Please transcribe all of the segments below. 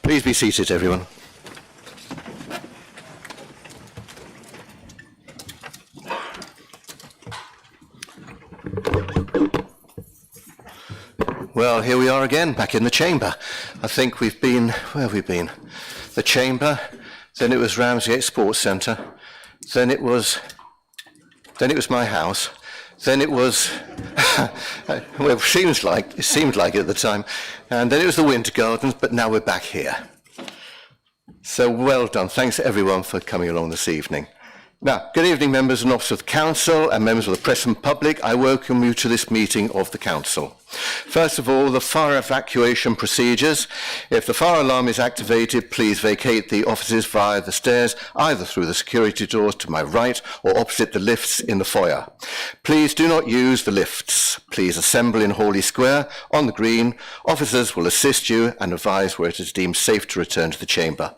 Please be seated, everyone. Well, here we are again, back in the chamber. I think we've been, where have we been? The chamber, then it was Ramsgate Sports Centre, then it was my house, then it was, well, it seemed like it at the time, and then it was the Winter Gardens, but now we're back here. So well done. Thanks everyone for coming along this evening. Now, good evening, members and officers of the Council and members of the press and public. I welcome you to this meeting of the Council. First of all, the fire evacuation procedures. If the fire alarm is activated, please vacate the offices via the stairs, either through the security doors to my right or opposite the lifts in the foyer. Please do not use the lifts. Please assemble in Hawley Square on the green. Officers will assist you and advise where it is deemed safe to return to the chamber.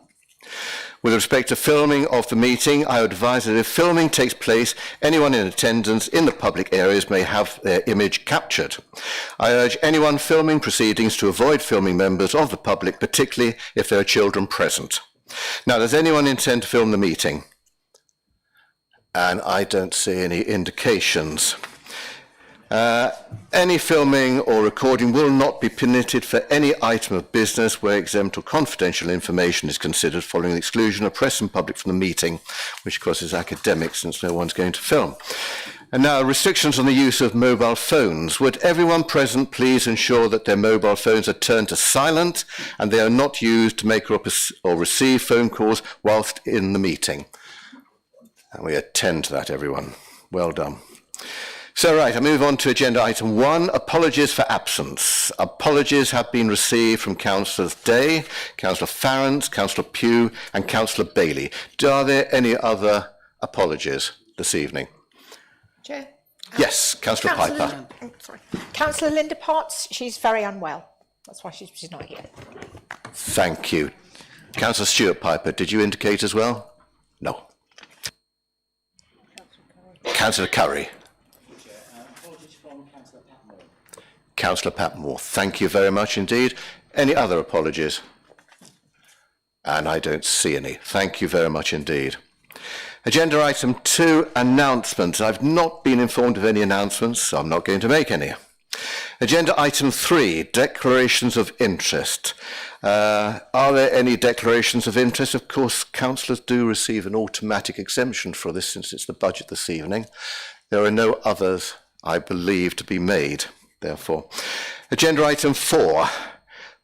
With respect to filming of the meeting, I would advise that if filming takes place, anyone in attendance in the public areas may have their image captured. I urge anyone filming proceedings to avoid filming members of the public, particularly if there are children present. Now, does anyone intend to film the meeting? And I don't see any indications. Any filming or recording will not be permitted for any item of business where exempt or confidential information is considered following the exclusion of press and public from the meeting, which of course is academic since no one's going to film. And now, restrictions on the use of mobile phones. Would everyone present please ensure that their mobile phones are turned to silent and they are not used to make or receive phone calls whilst in the meeting? And we attend to that, everyone. Well done. So, right, I move on to agenda item 1, apologies for absence. Apologies have been received from Councillors Day, Councillor Farrant, Councillor Pugh and Councillor Bailey. Are there any other apologies this evening? Chair? Yes, Councillor Piper. Councillor Linda Potts, she's very unwell. That's why she's not here. Thank you. Councillor Stuart Piper, did you indicate as well? No. Councillor Curry. Councillor Patmore, thank you very much indeed. Any other apologies? And I don't see any. Thank you very much indeed. Agenda item 2, announcements. I've not been informed of any announcements, so I'm not going to make any. Agenda item 3, declarations of interest. Are there any declarations of interest? Of course, councillors do receive an automatic exemption for this since it's the budget this evening. There are no others, I believe, to be made. Therefore, agenda item 4.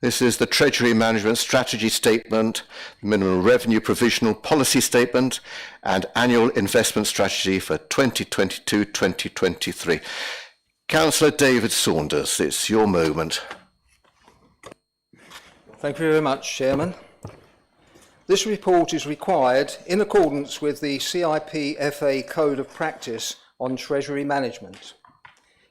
This is the Treasury Management Strategy Statement, Minimum Revenue Provisional Policy Statement, and Annual Investment Strategy for 2022-2023. Councillor David Saunders, it's your moment. Thank you very much, Chairman. This report is required in accordance with the CIP-FA Code of Practice on Treasury Management.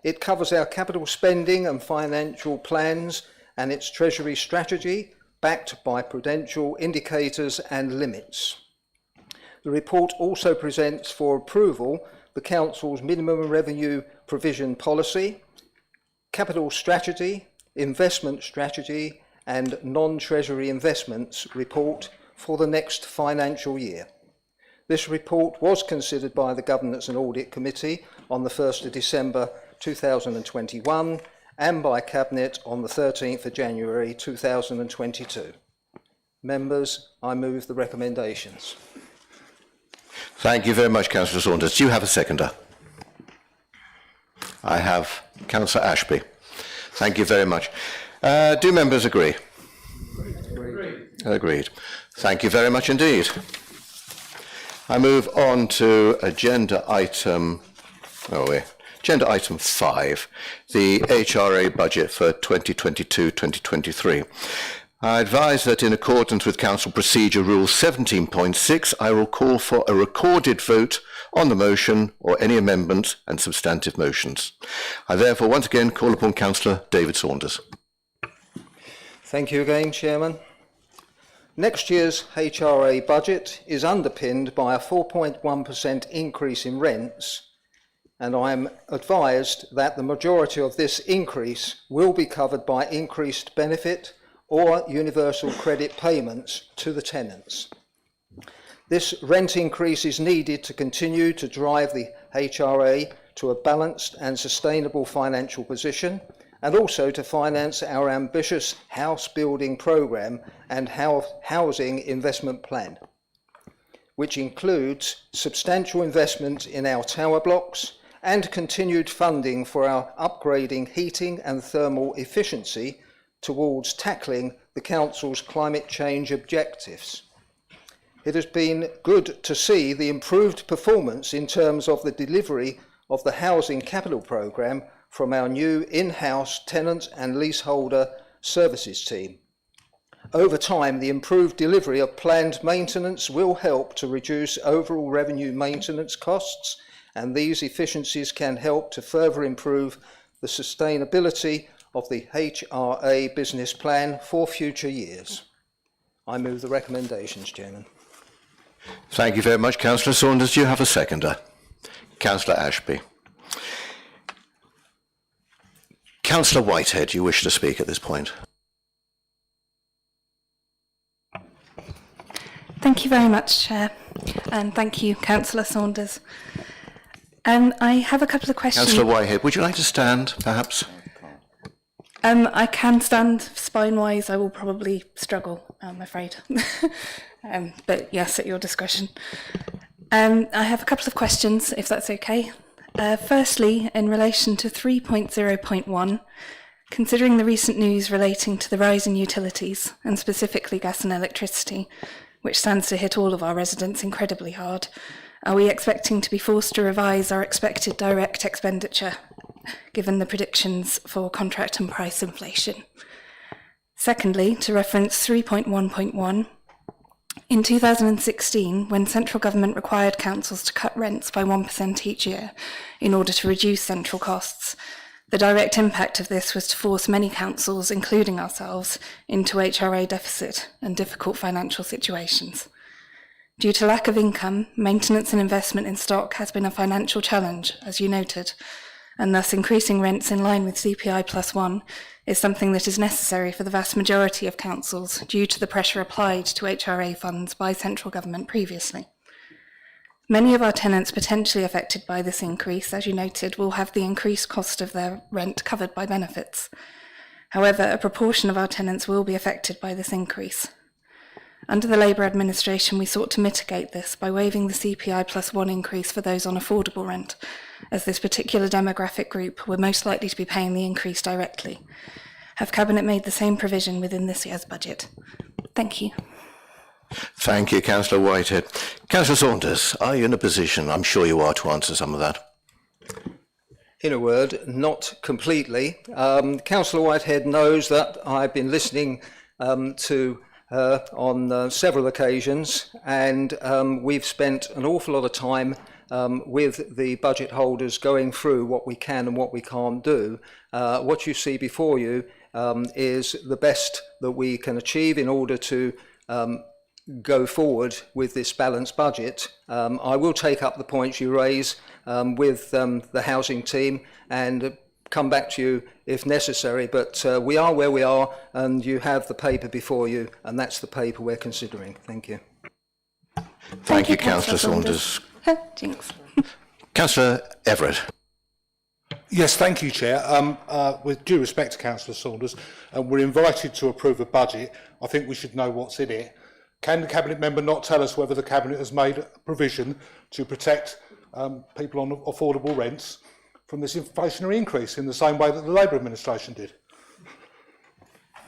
It covers our capital spending and financial plans and its treasury strategy, backed by prudential indicators and limits. The report also presents for approval the Council's minimum revenue provision policy, capital strategy, investment strategy, and non-treasury investments report for the next financial year. This report was considered by the Governance and Audit Committee on the 1st of December 2021 and by Cabinet on the 13th of January 2022. Members, I move the recommendations. Thank you very much, Councillor Saunders. Do you have a seconder? I have Councillor Ashby. Thank you very much. Do members agree? Agreed. Agreed. Thank you very much indeed. I move on to agenda item 5, the HRA budget for 2022-2023. I advise that in accordance with Council Procedure Rule 17.6, I will call for a recorded vote on the motion or any amendments and substantive motions. I therefore once again call upon Councillor David Saunders. Thank you again, Chairman. Next year's HRA budget is underpinned by a 4.1% increase in rents, and I am advised that the majority of this increase will be covered by increased benefit or universal credit payments to the tenants. This rent increase is needed to continue to drive the HRA to a balanced and sustainable financial position, and also to finance our ambitious house building programme and housing investment plan, which includes substantial investment in our tower blocks and continued funding for our upgrading heating and thermal efficiency towards tackling the Council's climate change objectives. It has been good to see the improved performance in terms of the delivery of the Housing Capital Programme from our new in-house tenant and leaseholder services team. Over time, the improved delivery of planned maintenance will help to reduce overall revenue maintenance costs, and these efficiencies can help to further improve the sustainability of the HRA business plan for future years. I move the recommendations, Chairman. Thank you very much, Councillor Saunders. Do you have a seconder? Councillor Ashby. Councillor Whitehead, you wish to speak at this point. Thank you very much, Chair, and thank you, Councillor Saunders. I have a couple of questions. Councillor Whitehead, would you like to stand, perhaps? I can stand spine-wise. I will probably struggle, I'm afraid. But yes, at your discretion. I have a couple of questions, if that's okay. Firstly, in relation to 3.0.1, considering the recent news relating to the rise in utilities, and specifically gas and electricity, which stands to hit all of our residents incredibly hard, are we expecting to be forced to revise our expected direct expenditure, given the predictions for contract and price inflation? Secondly, to reference 3.1.1, in 2016, when central government required councils to cut rents by 1% each year in order to reduce central costs, the direct impact of this was to force many councils, including ourselves, into HRA deficit and difficult financial situations. Due to lack of income, maintenance and investment in stock has been a financial challenge, as you noted, and thus increasing rents in line with CPI +1 is something that is necessary for the vast majority of councils due to the pressure applied to HRA funds by central government previously. Many of our tenants potentially affected by this increase, as you noted, will have the increased cost of their rent covered by benefits. However, a proportion of our tenants will be affected by this increase. Under the Labour administration, we sought to mitigate this by waiving the CPI +1 increase for those on affordable rent, as this particular demographic group were most likely to be paying the increase directly. Have Cabinet made the same provision within this year's budget? Thank you. Thank you, Councillor Whitehead. Councillor Saunders, are you in a position, I'm sure you are, to answer some of that? In a word, not completely. Councillor Whitehead knows that I've been listening to her on several occasions, and we've spent an awful lot of time with the budget holders going through what we can and what we can't do. What you see before you is the best that we can achieve in order to go forward with this balanced budget. I will take up the points you raise with the housing team and come back to you if necessary, but we are where we are, and you have the paper before you, and that's the paper we're considering. Thank you. Thank you, Councillor Saunders. Jinx. Councillor Everett. Yes, thank you, Chair. With due respect to Councillor Saunders, we're invited to approve a budget. I think we should know what's in it. Can the Cabinet member not tell us whether the Cabinet has made a provision to protect people on affordable rents from this inflationary increase in the same way that the Labour administration did?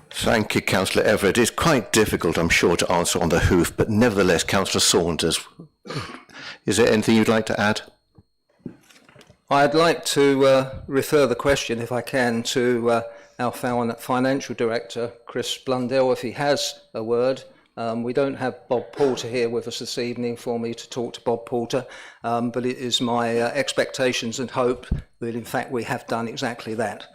Thank you, Councillor Everett. It's quite difficult, I'm sure, to answer on the hoof, but nevertheless, Councillor Saunders, is there anything you'd like to add? I'd like to refer the question, if I can, to our Financial Director, Chris Blundell, if he has a word. We don't have Bob Porter here with us this evening for me to talk to Bob Porter, but it is my expectations and hope that in fact we have done exactly that,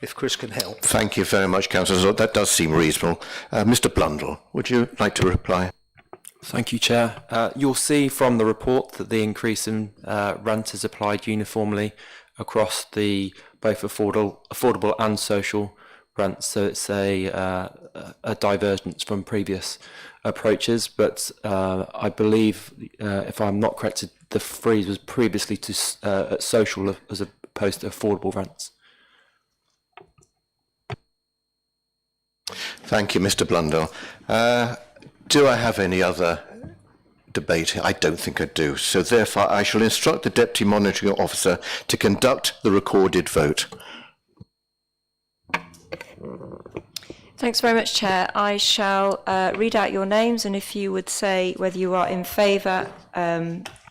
if Chris can help. Thank you very much, Councillor. That does seem reasonable. Mr. Blundell, would you like to reply? Thank you, Chair. You'll see from the report that the increase in rent is applied uniformly across the both affordable and social rents, so it's a divergence from previous approaches. But I believe, if I'm not corrected, the freeze was previously to at social as opposed to affordable rents. Thank you, Mr. Blundell. Do I have any other debate? I don't think I do. So therefore, I shall instruct the Deputy Monitoring Officer to conduct the recorded vote. Thanks very much, Chair. I shall read out your names, and if you would say whether you are in favour,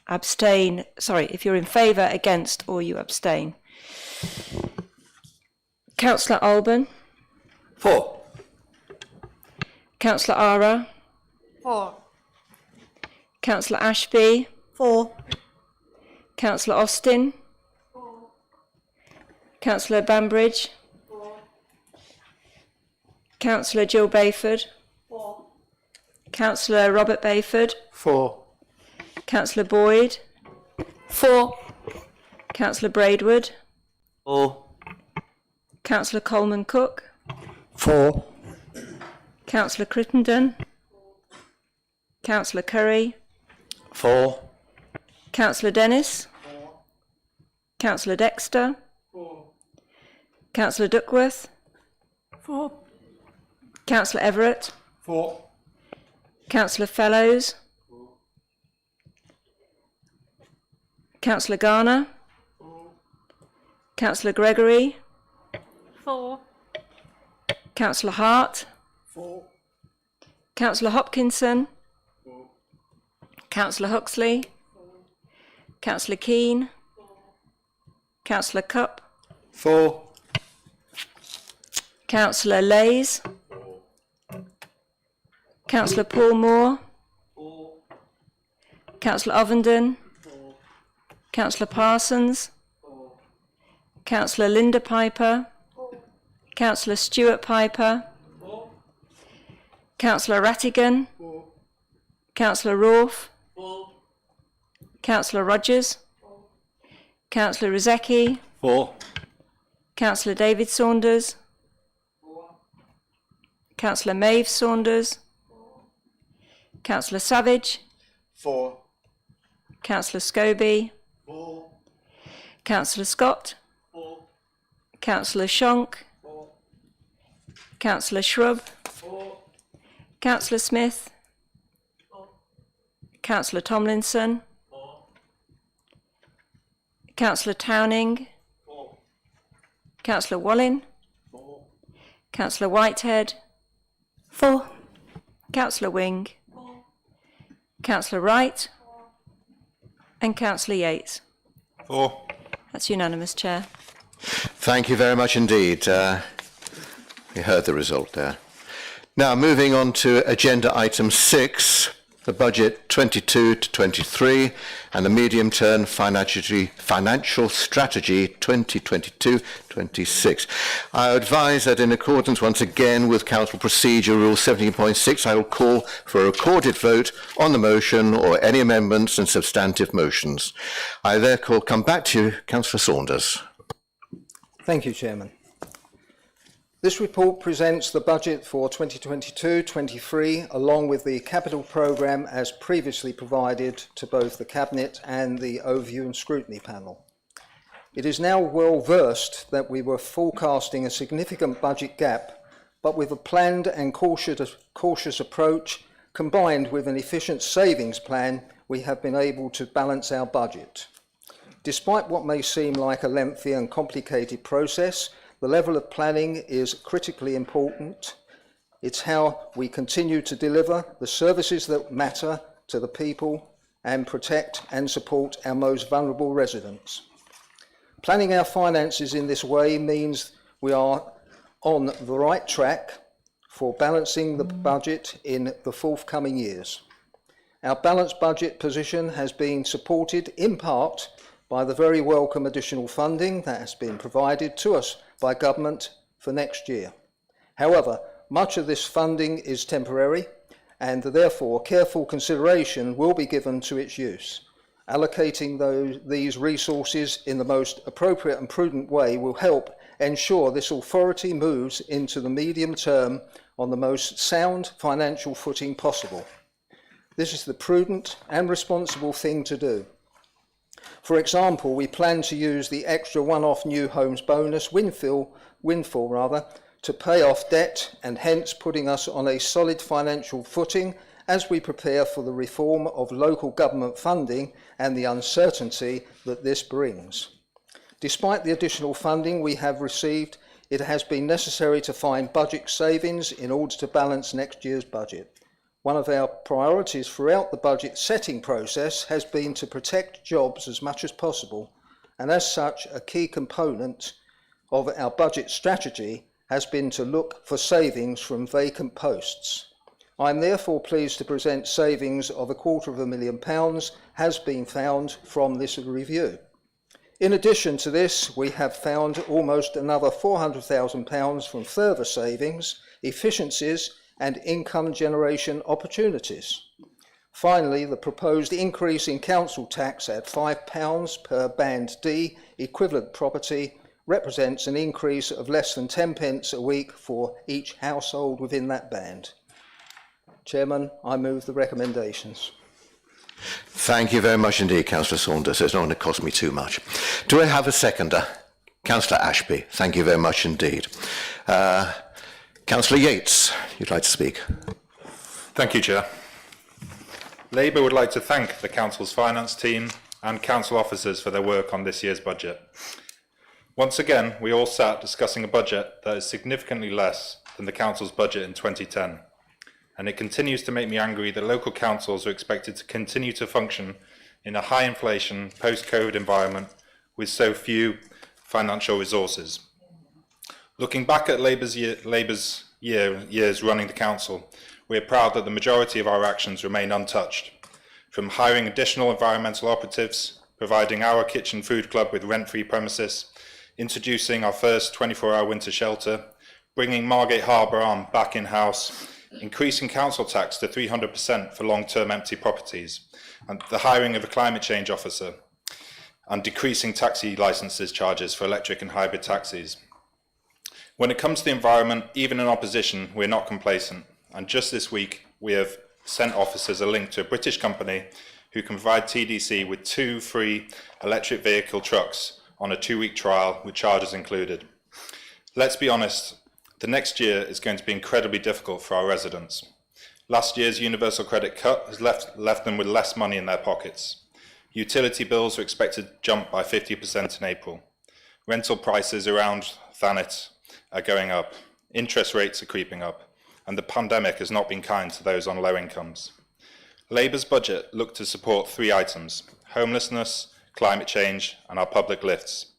abstain, sorry, if you're in favour, against, or you abstain. Councillor Alban. For. Councillor Ara. For. Councillor Ashby. For. Councillor Austin. For. Councillor Bambridge. For. Councillor Jill Bayford. For. Councillor Robert Bayford. For. Councillor Boyd. For. Councillor Braidwood. For. Councillor Coleman Cook. For. Councillor Crittenden. Councillor Curry. For. Councillor Dennis. Councillor Dexter. Councillor Duckworth. Councillor Everett. For. Councillor Fellows. Councillor Garner. Councillor Gregory. Councillor Hart. Councillor Hopkinson. Councillor Huxley. Councillor Keane. Councillor Cupp. For. Councillor Lays. Councillor Paul Moore. Councillor Ovenden. Councillor Parsons. Councillor Linda Piper. Councillor Stuart Piper. Councillor Rattigan. Councillor Rolfe. Councillor Rogers. Councillor Rozecki. For. Councillor David Saunders. Councillor Maeve Saunders. Councillor Savage. For. Councillor Scobie. Councillor Scott. Councillor Shonk. Councillor Shrub. Councillor Smith. Councillor Tomlinson. Councillor Towning. Councillor Wallin. Councillor Whitehead. For. Councillor Wing. Councillor Wright. And Councillor Yates. For. That's unanimous, Chair. Thank you very much indeed. We heard the result there. Now, moving on to agenda item 6, the budget 22 to 23 and the medium-term financial strategy 2022-26. I advise that in accordance once again with Council Procedure Rule 17.6, I will call for a recorded vote on the motion or any amendments and substantive motions. I therefore come back to you, Councillor Saunders. Thank you, Chairman. This report presents the budget for 2022-23 along with the capital programme as previously provided to both the Cabinet and the Overview and Scrutiny Panel. It is now well versed that we were forecasting a significant budget gap, but with a planned and cautious approach combined with an efficient savings plan, we have been able to balance our budget. Despite what may seem like a lengthy and complicated process, the level of planning is critically important. It's how we continue to deliver the services that matter to the people and protect and support our most vulnerable residents. Planning our finances in this way means we are on the right track for balancing the budget in the forthcoming years. Our balanced budget position has been supported in part by the very welcome additional funding that has been provided to us by government for next year. However, much of this funding is temporary and therefore careful consideration will be given to its use. Allocating these resources in the most appropriate and prudent way will help ensure this authority moves into the medium term on the most sound financial footing possible. This is the prudent and responsible thing to do. For example, we plan to use the extra one-off new homes bonus windfall to pay off debt, and hence putting us on a solid financial footing as we prepare for the reform of local government funding and the uncertainty that this brings. Despite the additional funding we have received, it has been necessary to find budget savings in order to balance next year's budget. One of our priorities throughout the budget setting process has been to protect jobs as much as possible, and as such, a key component of our budget strategy has been to look for savings from vacant posts. I am therefore pleased to present savings of £250,000 has been found from this review. In addition to this, we have found almost another £400,000 from further savings, efficiencies and income generation opportunities. Finally, the proposed increase in council tax at £5 per Band D equivalent property represents an increase of less than 10 pence a week for each household within that band. Chairman, I move the recommendations. Thank you very much indeed, Councillor Saunders. It's not going to cost me too much. Do I have a seconder? Councillor Ashby, thank you very much indeed. Councillor Yates, you'd like to speak. Thank you, Chair. Labour would like to thank the Council's finance team and Council officers for their work on this year's budget. Once again, we all sat discussing a budget that is significantly less than the Council's budget in 2010. And it continues to make me angry that local councils are expected to continue to function in a high inflation, post-COVID environment with so few financial resources. Looking back at Labour's years running the council, we are proud that the majority of our actions remain untouched. From hiring additional environmental operatives, providing our kitchen food club with rent-free premises, introducing our first 24-hour winter shelter, bringing Margate Harbour Arm back in-house, increasing council tax to 300% for long-term empty properties, and the hiring of a climate change officer, and decreasing taxi licences charges for electric and hybrid taxis. When it comes to the environment, even in opposition, we're not complacent, and just this week we have sent officers a link to a British company who can provide TDC with 2 free electric vehicle trucks on a 2-week trial with charges included. Let's be honest, the next year is going to be incredibly difficult for our residents. Last year's universal credit cut has left them with less money in their pockets. Utility bills are expected to jump by 50% in April. Rental prices around Thanet are going up. Interest rates are creeping up. And the pandemic has not been kind to those on low incomes. Labour's budget looked to support 3 items: homelessness, climate change and our public lifts.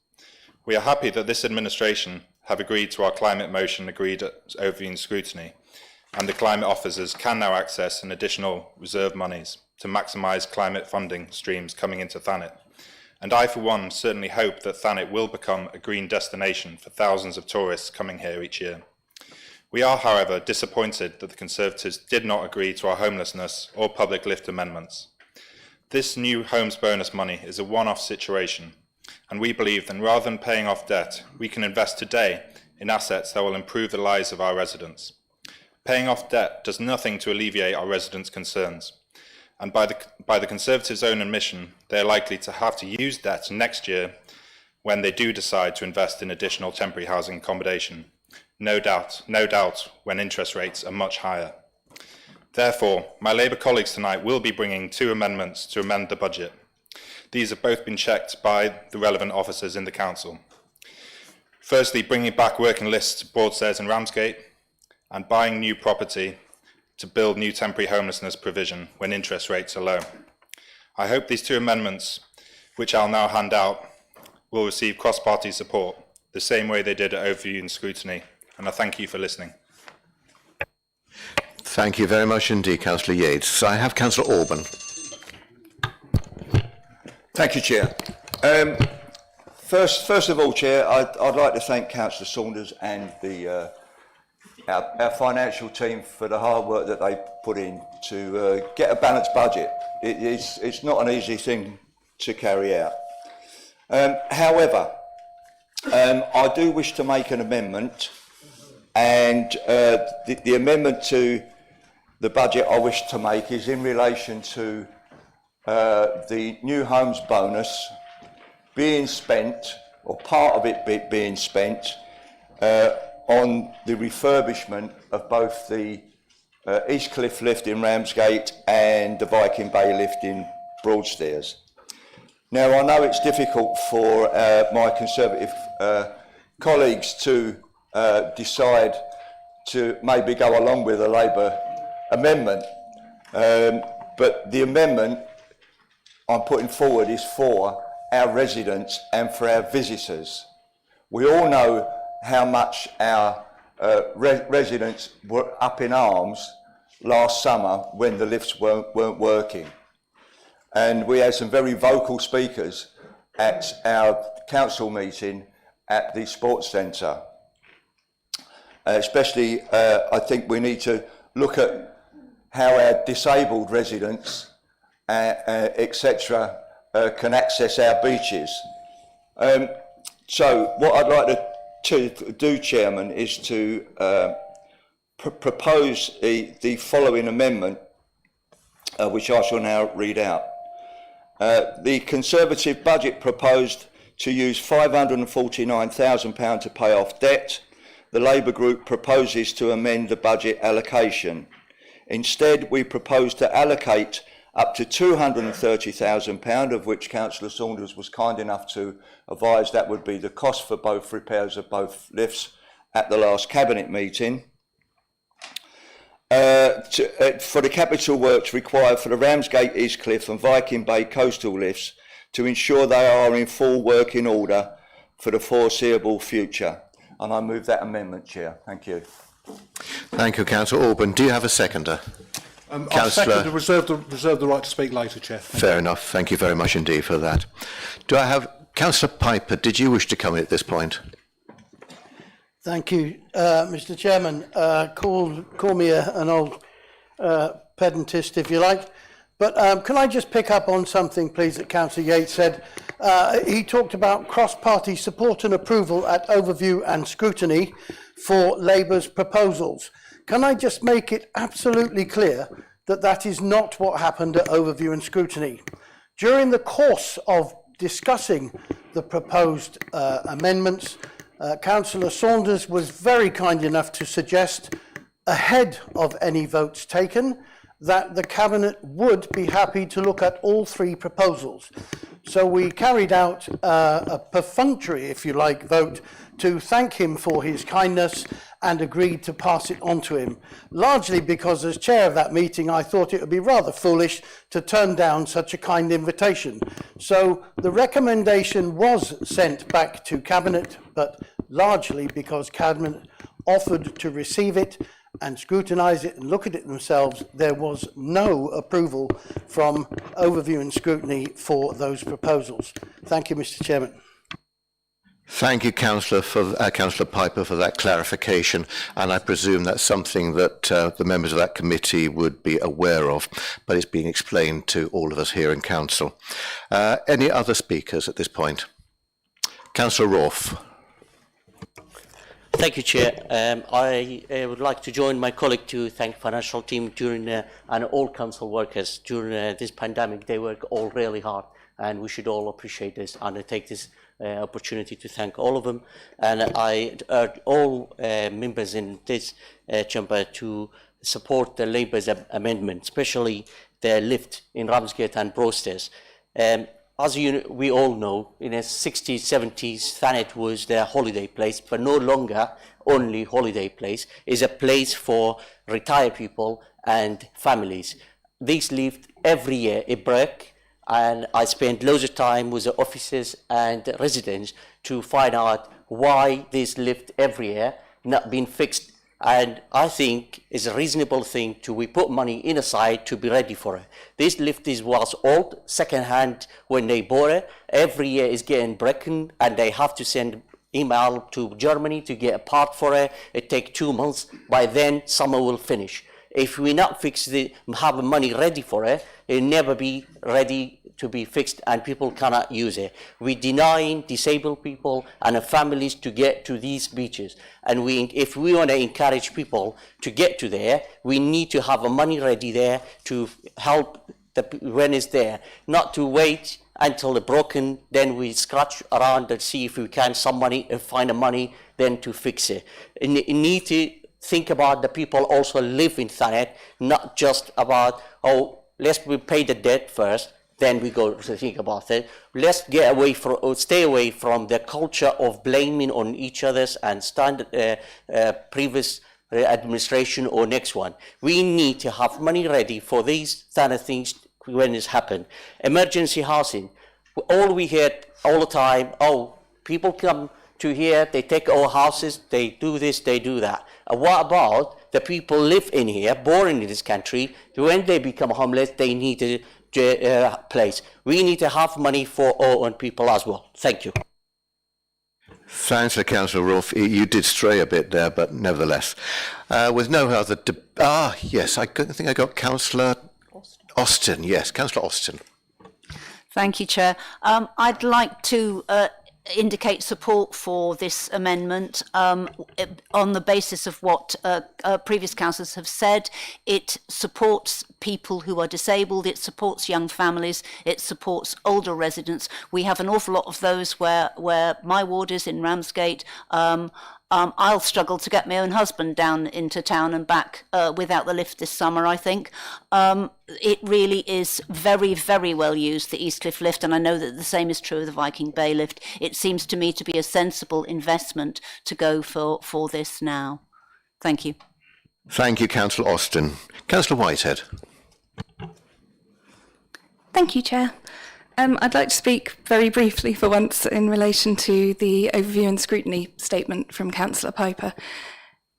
We are happy that this administration have agreed to our climate motion agreed at overview scrutiny, and the climate officers can now access an additional reserve monies to maximise climate funding streams coming into Thanet. And I, for one, certainly hope that Thanet will become a green destination for thousands of tourists coming here each year. We are, however, disappointed that the Conservatives did not agree to our homelessness or public lift amendments. This new homes bonus money is a one-off situation, and we believe that rather than paying off debt, we can invest today in assets that will improve the lives of our residents. Paying off debt does nothing to alleviate our residents' concerns, and by the Conservatives' own admission, they are likely to have to use debt next year when they do decide to invest in additional temporary housing accommodation. No doubt when interest rates are much higher. Therefore, my Labour colleagues tonight will be bringing 2 amendments to amend the budget. These have both been checked by the relevant officers in the Council. Firstly, bringing back working lists to Broadstairs and Ramsgate, and buying new property to build new temporary homelessness provision when interest rates are low. I hope these 2 amendments, which I'll now hand out, will receive cross-party support, the same way they did at overview and scrutiny, and I thank you for listening. Thank you very much indeed, Councillor Yates. So I have Councillor Orban. Thank you, Chair. First of all, Chair, I'd like to thank Councillor Saunders and our financial team for the hard work that they put in to get a balanced budget. It's not an easy thing to carry out. However, I do wish to make an amendment, and the amendment to the budget I wish to make is in relation to the new homes bonus being spent, or part of it being spent, on the refurbishment of both the East Cliff lift in Ramsgate and the Viking Bay lift in Broadstairs. Now, I know it's difficult for my Conservative colleagues to decide to maybe go along with a Labour amendment, but the amendment I'm putting forward is for our residents and for our visitors. We all know how much our residents were up in arms last summer when the lifts weren't working. And we had some very vocal speakers at our council meeting at the sports centre. Especially, I think we need to look at how our disabled residents, etc., can access our beaches. So what I'd like to do, Chairman, is to propose the following amendment, which I shall now read out. The Conservative budget proposed to use £549,000 to pay off debt. The Labour group proposes to amend the budget allocation. Instead, we propose to allocate up to £230,000, of which Councillor Saunders was kind enough to advise that would be the cost for both repairs of both lifts at the last Cabinet meeting. For the capital works required for the Ramsgate, East Cliff and Viking Bay coastal lifts to ensure they are in full working order for the foreseeable future. And I move that amendment, Chair. Thank you. Thank you, Councillor Orban. Do you have a seconder? I second to reserve the right to speak later, Chair. Fair enough. Thank you very much indeed for that. Do I have Councillor Piper? Did you wish to come in at this point? Thank you, Mr. Chairman. Call me an old pedantist, if you like. But can I just pick up on something, please, that Councillor Yates said? He talked about cross-party support and approval at overview and scrutiny for Labour's proposals. Can I just make it absolutely clear that that is not what happened at overview and scrutiny? During the course of discussing the proposed amendments, Councillor Saunders was very kind enough to suggest, ahead of any votes taken, that the Cabinet would be happy to look at all three proposals. So we carried out a perfunctory, if you like, vote to thank him for his kindness and agreed to pass it on to him, largely because as chair of that meeting I thought it would be rather foolish to turn down such a kind invitation. So the recommendation was sent back to Cabinet, but largely because Cabinet offered to receive it and scrutinise it and look at it themselves. There was no approval from overview and scrutiny for those proposals. Thank you, Mr. Chairman. Thank you, Councillor Piper, for that clarification, and I presume that's something that the members of that committee would be aware of, but it's being explained to all of us here in Council. Any other speakers at this point? Councillor Rourke. Thank you, Chair. I would like to join my colleague to thank financial team during and all council workers during this pandemic. They work all really hard, and we should all appreciate this. And I take this opportunity to thank all of them. And I urge all members in this chamber to support the Labour's amendment, especially the lift in Ramsgate and Broadstairs. As we all know, in the 60s, 70s, Thanet was their holiday place, but no longer only holiday place. It's a place for retired people and families. These lift every year, a break, and I spent loads of time with the officers and residents to find out why this lift every year not been fixed. And I think it's a reasonable thing we put money in aside to be ready for it. This lift was old, second-hand when they bought it. Every year it's getting broken, and they have to send email to Germany to get a part for it. It takes 2 months. By then, summer will finish. If we not fix have money ready for it, it'll never be ready to be fixed and people cannot use it. We're denying disabled people and families to get to these beaches. And if we want to encourage people to get to there, we need to have money ready there to help when it's there, not to wait until it's broken, then we scratch around and see if we can find the money then to fix it. And you need to think about the people also live in Thanet, not just about, let's pay the debt first, then we go to think about it. Let's stay away from the culture of blaming on each other's and previous administration or next one. We need to have money ready for these kind of things when it's happened. Emergency housing, all we hear all the time, people come to here, they take our houses, they do this, they do that. What about the people live in here, born in this country, when they become homeless, they need a place. We need to have money for our own people as well. Thank you. Thanks, Councillor Rolfe. You did stray a bit there, but nevertheless. With no other... yes, I think I got Councillor Austin. Yes, Councillor Austin. Thank you, Chair. I'd like to indicate support for this amendment on the basis of what previous councillors have said. It supports people who are disabled, it supports young families, it supports older residents. We have an awful lot of those where my ward is in Ramsgate. I'll struggle to get my own husband down into town and back without the lift this summer, I think. It really is very, very well used, the Eastcliff lift, and I know that the same is true of the Viking Bay lift. It seems to me to be a sensible investment to go for this now. Thank you. Thank you, Councillor Austin. Councillor Whitehead. Thank you, Chair. I'd like to speak very briefly for once in relation to the overview and scrutiny statement from Councillor Piper.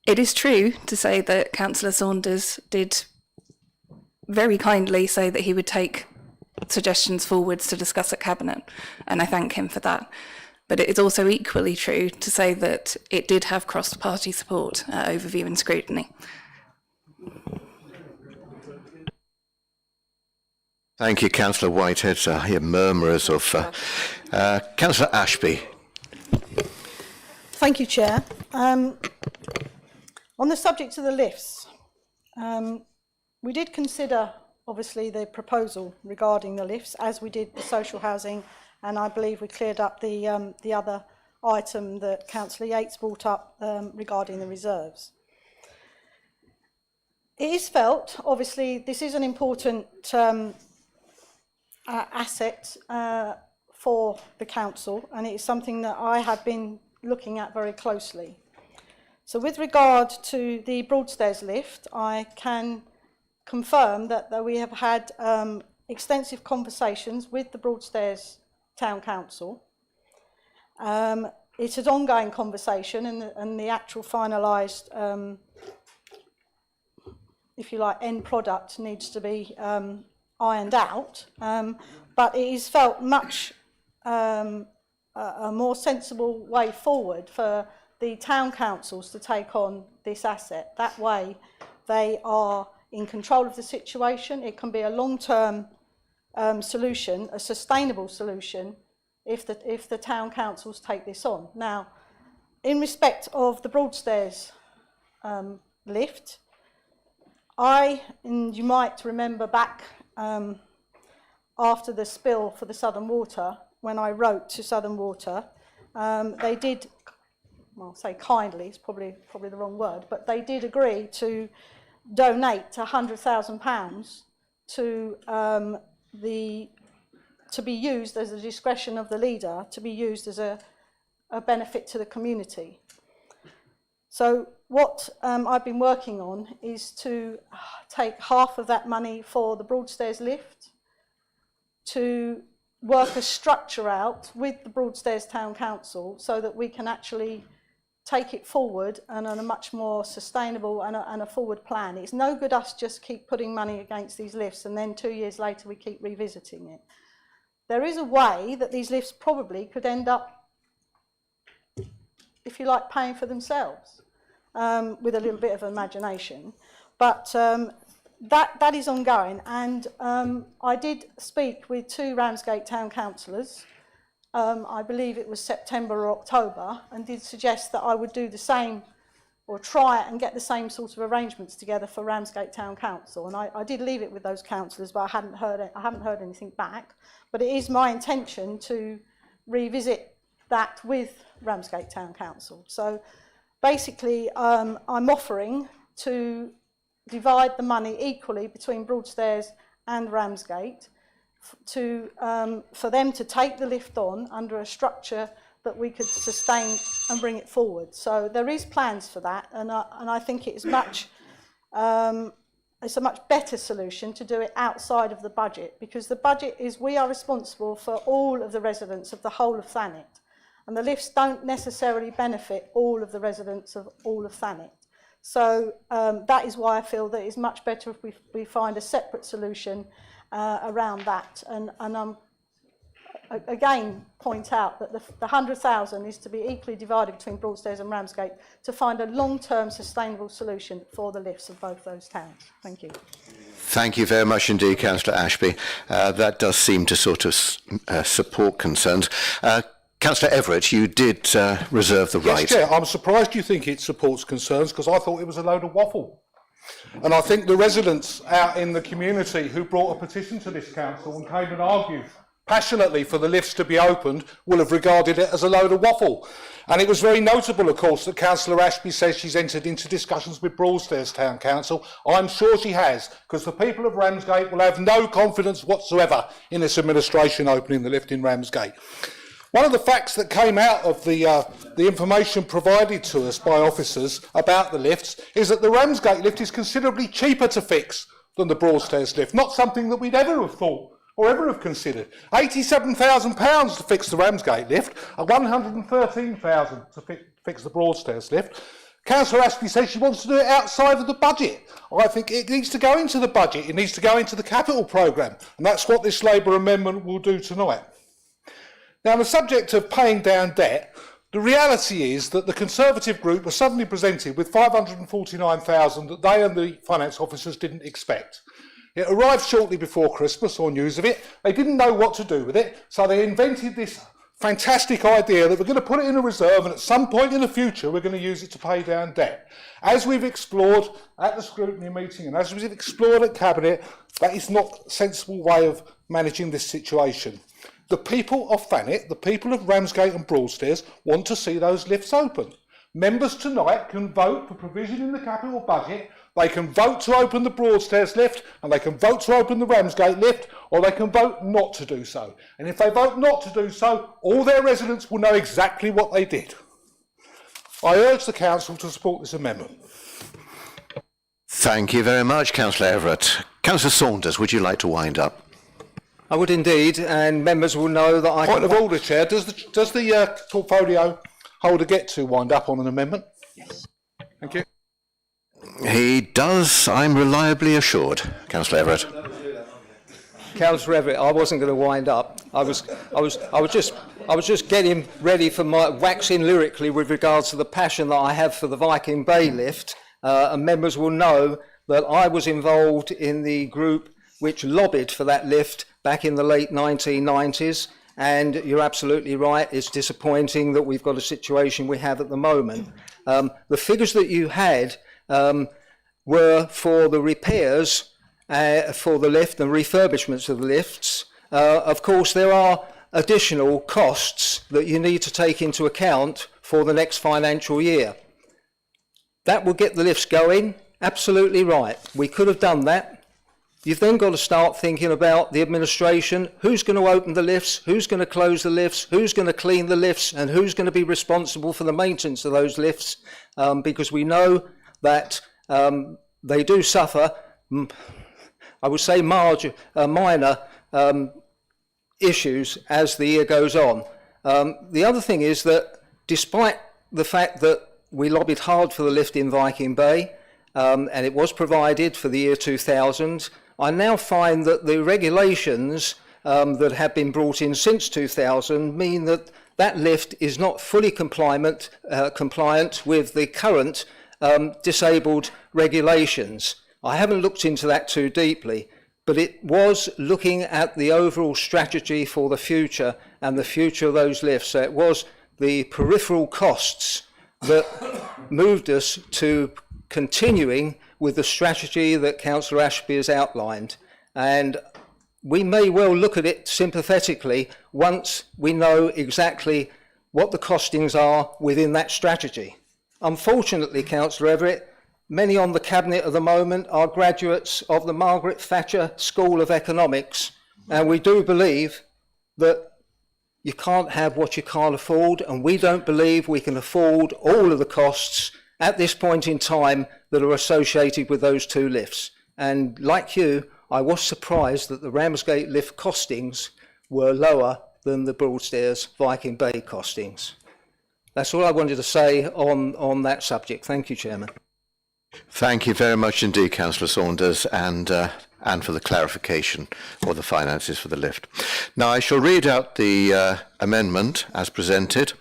It is true to say that Councillor Saunders did very kindly say that he would take suggestions forwards to discuss at Cabinet, and I thank him for that. But it is also equally true to say that it did have cross-party support at overview and scrutiny. Thank you, Councillor Whitehead. I hear murmurs of... Councillor Ashby. Thank you, Chair. On the subject of the lifts, we did consider, obviously, the proposal regarding the lifts, as we did the social housing, and I believe we cleared up the other item that Councillor Yates brought up regarding the reserves. It is felt, obviously, this is an important asset for the council, and it is something that I have been looking at very closely. So with regard to the Broadstairs lift, I can confirm that we have had extensive conversations with the Broadstairs Town Council. It's an ongoing conversation, and the actual finalised, if you like, end product needs to be ironed out, but it is felt much a more sensible way forward for the town councils to take on this asset. That way they are in control of the situation. It can be a long-term solution, a sustainable solution, if the town councils take this on. Now, in respect of the Broadstairs lift, and you might remember back after the spill for the Southern Water, when I wrote to Southern Water, they did, well, say kindly, it's probably the wrong word, but they did agree to donate £100,000 to be used as a discretion of the leader, to be used as a benefit to the community. So what I've been working on is to take half of that money for the Broadstairs lift, to work a structure out with the Broadstairs Town Council so that we can actually take it forward and on a much more sustainable and a forward plan. It's no good us just keep putting money against these lifts and then 2 years later we keep revisiting it. There is a way that these lifts probably could end up, if you like, paying for themselves with a little bit of imagination. But that is ongoing, and I did speak with 2 Ramsgate town councillors. I believe it was September or October, and did suggest that I would do the same, or try and get the same sort of arrangements together for Ramsgate Town Council. And I did leave it with those councillors, but I haven't heard anything back. But it is my intention to revisit that with Ramsgate Town Council. So basically, I'm offering to divide the money equally between Broadstairs and Ramsgate, for them to take the lift on under a structure that we could sustain and bring it forward. So there is plans for that, and I think it's a much better solution to do it outside of the budget, because the budget is, we are responsible for all of the residents of the whole of Thanet, and the lifts don't necessarily benefit all of the residents of all of Thanet. So that is why I feel that it's much better if we find a separate solution around that. And again point out that the 100,000 is to be equally divided between Broadstairs and Ramsgate to find a long-term sustainable solution for the lifts of both those towns. Thank you. Thank you very much indeed, Councillor Ashby. That does seem to sort of support concerns. Councillor Everett, you did reserve the right. Yes, Chair, I'm surprised you think it supports concerns, because I thought it was a load of waffle. And I think the residents out in the community who brought a petition to this council and came and argued passionately for the lifts to be opened will have regarded it as a load of waffle. And it was very notable, of course, that Councillor Ashby says she's entered into discussions with Broadstairs Town Council. I'm sure she has, because the people of Ramsgate will have no confidence whatsoever in this administration opening the lift in Ramsgate. One of the facts that came out of the information provided to us by officers about the lifts is that the Ramsgate lift is considerably cheaper to fix than the Broadstairs lift, not something that we'd ever have thought or ever have considered. £87,000 to fix the Ramsgate lift, and £113,000 to fix the Broadstairs lift. Councillor Ashby says she wants to do it outside of the budget. I think it needs to go into the budget, it needs to go into the capital programme, and that's what this Labour amendment will do tonight. Now, on the subject of paying down debt, the reality is that the Conservative group was suddenly presented with $549,000 that they and the finance officers didn't expect. It arrived shortly before Christmas, or news of it. They didn't know what to do with it, so they invented this fantastic idea that we're going to put it in a reserve, and at some point in the future we're going to use it to pay down debt. As we've explored at the scrutiny meeting and as we've explored at Cabinet, that is not a sensible way of managing this situation. The people of Thanet, the people of Ramsgate and Broadstairs want to see those lifts open. Members tonight can vote for provision in the capital budget. They can vote to open the Broadstairs lift, and they can vote to open the Ramsgate lift, or they can vote not to do so. And if they vote not to do so, all their residents will know exactly what they did. I urge the Council to support this amendment. Thank you very much, Councillor Everett. Councillor Saunders, would you like to wind up? I would indeed, and members will know that I... Point of order, Chair. Does the portfolio holder get to wind up on an amendment? Yes. Thank you. He does, I'm reliably assured. Councillor Everett. Councillor Everett, I wasn't going to wind up. I was just getting ready for my waxing lyrically with regards to the passion that I have for the Viking Bay lift, and members will know that I was involved in the group which lobbied for that lift back in the late 1990s, and you're absolutely right, it's disappointing that we've got a situation we have at the moment. The figures that you had were for the repairs for the lift and refurbishments of the lifts. Of course, there are additional costs that you need to take into account for the next financial year. That will get the lifts going, absolutely right. We could have done that. You've then got to start thinking about the administration, who's going to open the lifts, who's going to close the lifts, who's going to clean the lifts, and who's going to be responsible for the maintenance of those lifts, because we know that they do suffer, I would say, minor issues as the year goes on. The other thing is that despite the fact that we lobbied hard for the lift in Viking Bay, and it was provided for the year 2000, I now find that the regulations that have been brought in since 2000 mean that that lift is not fully compliant with the current disabled regulations. I haven't looked into that too deeply, but it was looking at the overall strategy for the future and the future of those lifts. So it was the peripheral costs that moved us to continuing with the strategy that Councillor Ashby has outlined. And we may well look at it sympathetically once we know exactly what the costings are within that strategy. Unfortunately, Councillor Everett, many on the Cabinet at the moment are graduates of the Margaret Thatcher School of Economics, and we do believe that you can't have what you can't afford, and we don't believe we can afford all of the costs at this point in time that are associated with those two lifts. And like you, I was surprised that the Ramsgate lift costings were lower than the Broadstairs Viking Bay costings. That's all I wanted to say on that subject. Thank you, Chairman. Thank you very much indeed, Councillor Saunders, and for the clarification or the finances for the lift. Now, I shall read out the amendment as presented.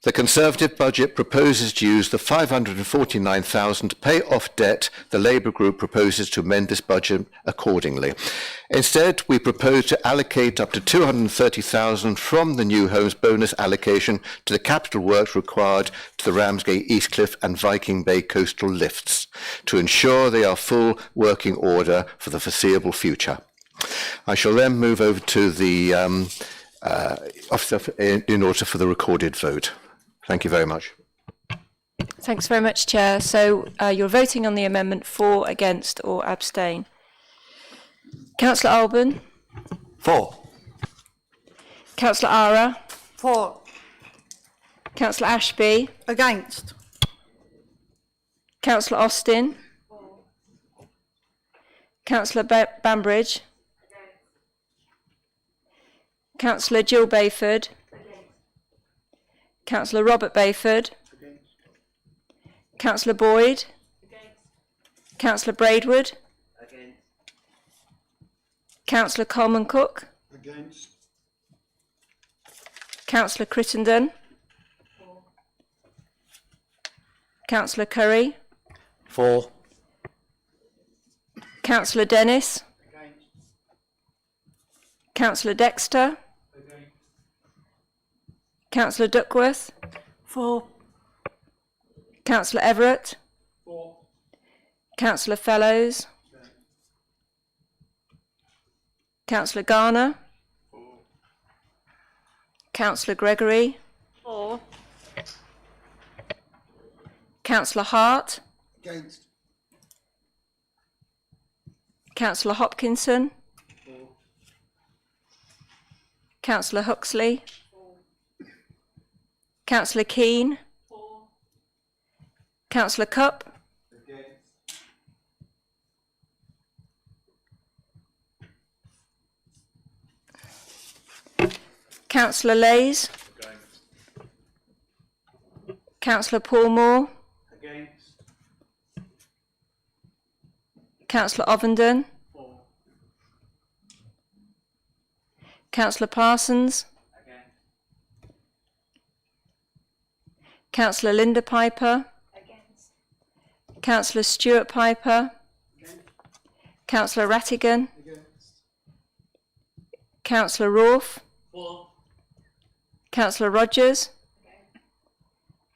The Conservative budget proposes to use the £549,000 to pay off debt. The Labour group proposes to amend this budget accordingly. Instead, we propose to allocate up to £230,000 from the new homes bonus allocation to the capital works required to the Ramsgate, Eastcliff and Viking Bay coastal lifts to ensure they are full working order for the foreseeable future. I shall then move over to the officer in order for the recorded vote. Thank you very much. Thanks very much, Chair. So you're voting on the amendment for, against or abstain. Councillor Alban? For. Councillor Ara? For. Councillor Ashby? Against. Councillor Austin? Councillor Bambridge? Councillor Jill Bayford? Councillor Robert Bayford? Councillor Boyd? Councillor Braidwood? Councillor Coleman Cook? Councillor Crittenden? Councillor Curry? For. Councillor Dennis? Councillor Dexter? Councillor Duckworth? For. Councillor Everett? Councillor Fellows? Councillor Garner? Councillor Gregory? For. Councillor Hart? Against. Councillor Hopkinson? Councillor Huxley? Councillor Keane? Councillor Cupp? Councillor Lays? Councillor Paul Moore? Councillor Ovenden? Councillor Parsons? Councillor Linda Piper? Councillor Stuart Piper? Councillor Rattigan? Councillor Rolfe? Councillor Rogers?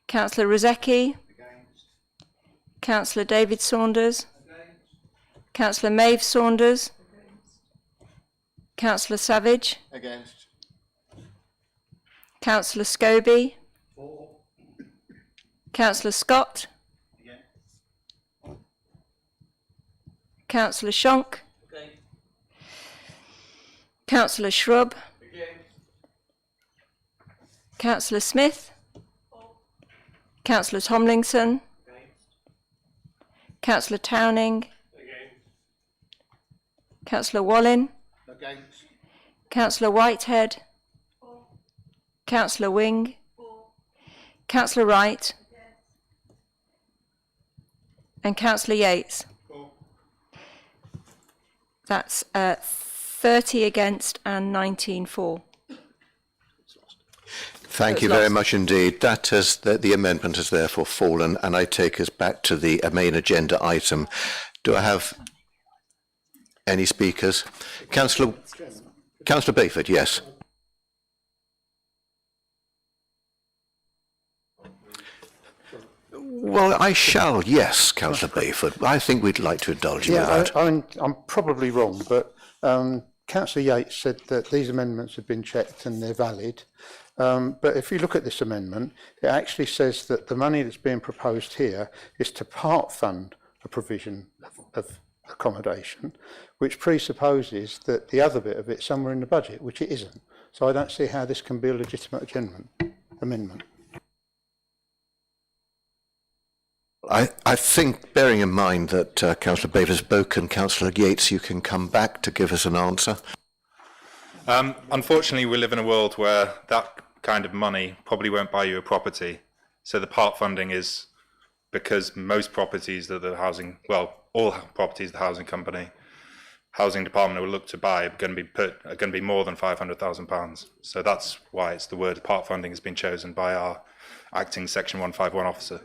Councillor Rozecki? Councillor David Saunders? Councillor Maeve Saunders? Councillor Savage? Against. Councillor Scobie? Councillor Scott? Councillor Shonk? Councillor Shrub? Councillor Smith? Councillor Tomlinson? Councillor Towning? Councillor Wallin? Councillor Whitehead? Councillor Wing? Councillor Wright? And Councillor Yates? That's 30 against and 19 for. Thank you very much indeed. That has, the amendment has therefore fallen, and I take us back to the main agenda item. Do I have any speakers? Councillor Bayford, yes. Well, I shall, yes, Councillor Bayford. I think we'd like to indulge you with that. I'm probably wrong, but Councillor Yates said that these amendments have been checked and they're valid. But if you look at this amendment, it actually says that the money that's being proposed here is to part fund a provision of accommodation, which presupposes that the other bit of it's somewhere in the budget, which it isn't. So I don't see how this can be a legitimate amendment. I think, bearing in mind that Councillor Bayford has spoken, Councillor Yates, you can come back to give us an answer. Unfortunately, we live in a world where that kind of money probably won't buy you a property. So the part funding is because most properties that the housing, well, all properties the housing department will look to buy are going to be more than £500,000. So that's why it's the word part funding has been chosen by our acting Section 151 officer.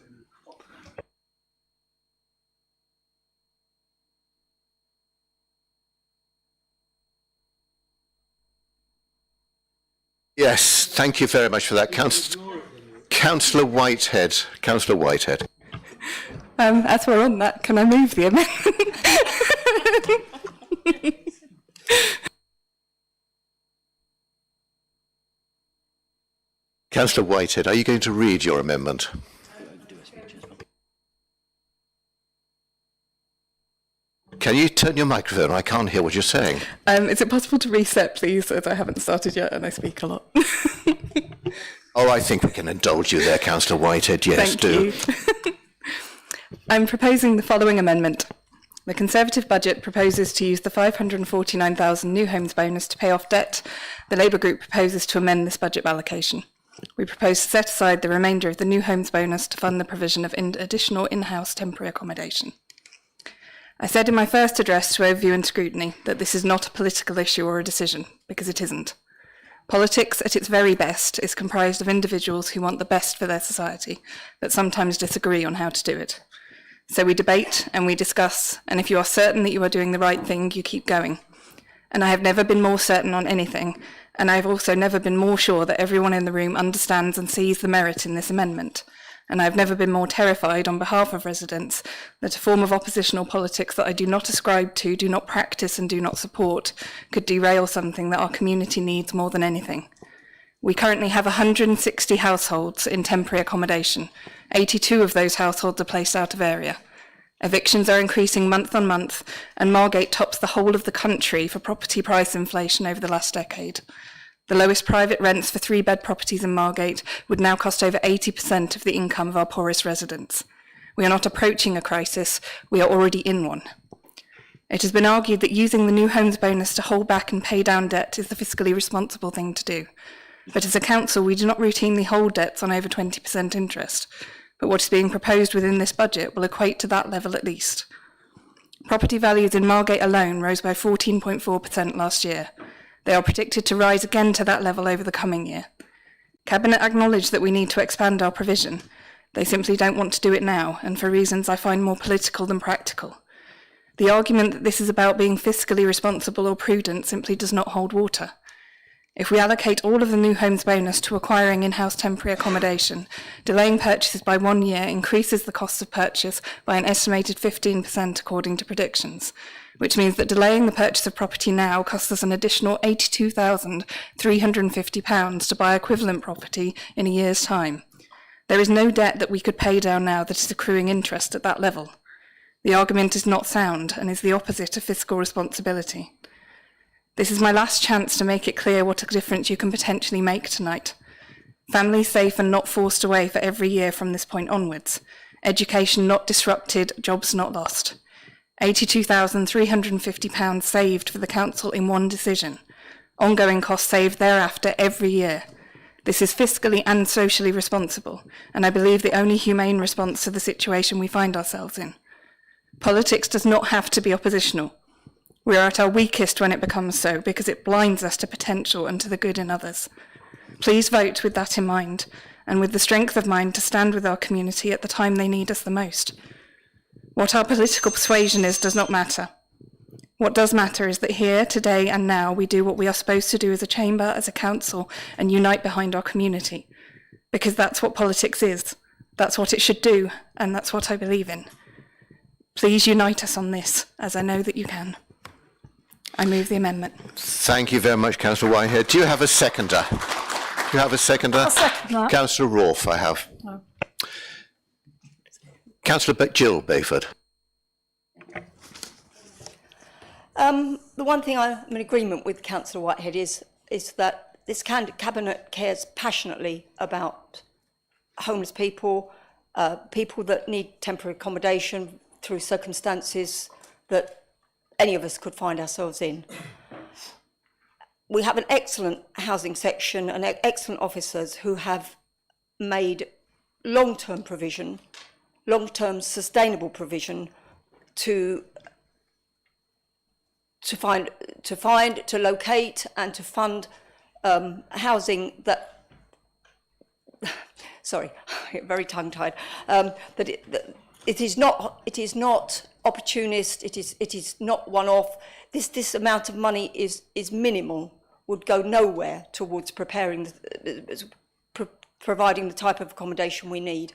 Yes, thank you very much for that. Councillor Whitehead. Councillor Whitehead. As we're on that, can I move the amendment? Councillor Whitehead, are you going to read your amendment? Can you turn your microphone? I can't hear what you're saying. Is it possible to reset, please, as I haven't started yet and I speak a lot? Oh, I think we can indulge you there, Councillor Whitehead. Yes, do. Thank you. I'm proposing the following amendment. The Conservative budget proposes to use the 549,000 new homes bonus to pay off debt. The Labour group proposes to amend this budget allocation. We propose to set aside the remainder of the new homes bonus to fund the provision of additional in-house temporary accommodation. I said in my first address to Overview and Scrutiny that this is not a political issue or a decision, because it isn't. Politics, at its very best, is comprised of individuals who want the best for their society, but sometimes disagree on how to do it. So we debate and we discuss, and if you are certain that you are doing the right thing, you keep going. And I have never been more certain on anything, and I have also never been more sure that everyone in the room understands and sees the merit in this amendment. And I have never been more terrified on behalf of residents that a form of oppositional politics that I do not ascribe to, do not practice and do not support could derail something that our community needs more than anything. We currently have 160 households in temporary accommodation. 82 of those households are placed out of area. Evictions are increasing month on month, and Margate tops the whole of the country for property price inflation over the last decade. The lowest private rents for 3-bed properties in Margate would now cost over 80% of the income of our poorest residents. We are not approaching a crisis, we are already in one. It has been argued that using the new homes bonus to hold back and pay down debt is the fiscally responsible thing to do. But as a council, we do not routinely hold debts on over 20% interest. But what is being proposed within this budget will equate to that level at least. Property values in Margate alone rose by 14.4% last year. They are predicted to rise again to that level over the coming year. Cabinet acknowledged that we need to expand our provision. They simply don't want to do it now, and for reasons I find more political than practical. The argument that this is about being fiscally responsible or prudent simply does not hold water. If we allocate all of the new homes bonus to acquiring in-house temporary accommodation, delaying purchases by 1 year increases the cost of purchase by an estimated 15% according to predictions, which means that delaying the purchase of property now costs us an additional £82,350 to buy equivalent property in a year's time. There is no debt that we could pay down now that is accruing interest at that level. The argument is not sound and is the opposite of fiscal responsibility. This is my last chance to make it clear what a difference you can potentially make tonight. Families safe and not forced away for every year from this point onwards. Education not disrupted, jobs not lost. £82,350 saved for the council in one decision. Ongoing costs saved thereafter every year. This is fiscally and socially responsible, and I believe the only humane response to the situation we find ourselves in. Politics does not have to be oppositional. We are at our weakest when it becomes so, because it blinds us to potential and to the good in others. Please vote with that in mind, and with the strength of mind to stand with our community at the time they need us the most. What our political persuasion is does not matter. What does matter is that here, today and now, we do what we are supposed to do as a chamber, as a council, and unite behind our community. Because that's what politics is. That's what it should do, and that's what I believe in. Please unite us on this, as I know that you can. I move the amendment. Thank you very much, Councillor Whitehead. Do you have a seconder? Do you have a seconder? I'll second that. Councillor Rolfe, I have. No. Councillor Jill Bayford. The one thing I'm in agreement with Councillor Whitehead is that this cabinet cares passionately about homeless people, people that need temporary accommodation through circumstances that any of us could find ourselves in. We have an excellent housing section and excellent officers who have made long-term provision, long-term sustainable provision to locate and to fund housing that, sorry, very tongue-tied, that it is not opportunist, it is not one-off. This amount of money is minimal, would go nowhere towards providing the type of accommodation we need.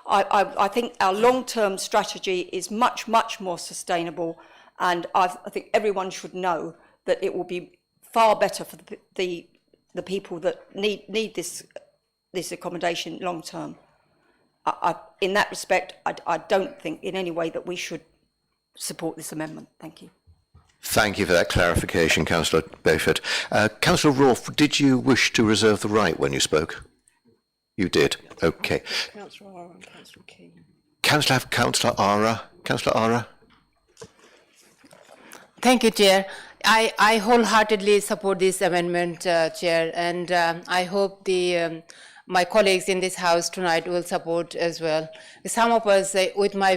I think our long-term strategy is much more sustainable, and I think everyone should know that it will be far better for the people that need this accommodation long term. In that respect, I don't think in any way that we should support this amendment. Thank you. Thank you for that clarification, Councillor Bayford. Councillor Rolfe, did you wish to reserve the right when you spoke? You did. Okay. Councillor Ara and Councillor Keane. Councillor Ara. Councillor Ara. Thank you, Chair. I wholeheartedly support this amendment, Chair, and I hope my colleagues in this House tonight will support as well. Some of us, with my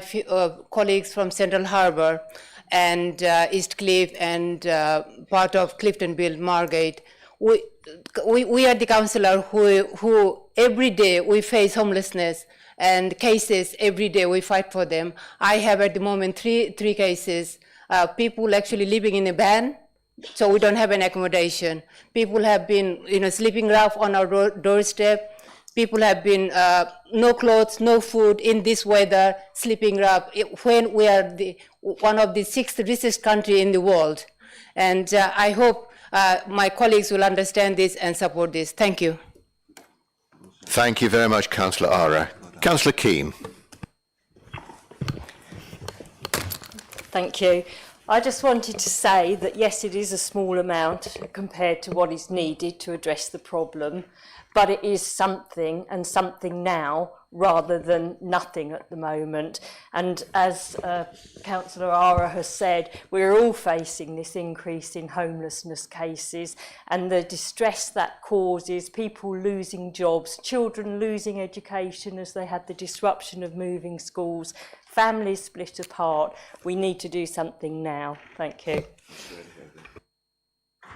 colleagues from Central Harbour and East Cliff and part of Cliftonville, Margate, we are the councillor who every day we face homelessness and cases every day we fight for them. I have at the moment three cases. People actually living in a van, so we don't have an accommodation. People have been, sleeping rough on our doorstep. People have been no clothes, no food in this weather, sleeping rough. When we are one of the 6th richest country in the world, and I hope my colleagues will understand this and support this. Thank you. Thank you very much, Councillor Ara. Councillor Keane. Thank you. I just wanted to say that yes, it is a small amount compared to what is needed to address the problem, but it is something, and something now rather than nothing at the moment. And as Councillor Ara has said, we're all facing this increase in homelessness cases and the distress that causes, people losing jobs, children losing education as they had the disruption of moving schools, families split apart. We need to do something now. Thank you.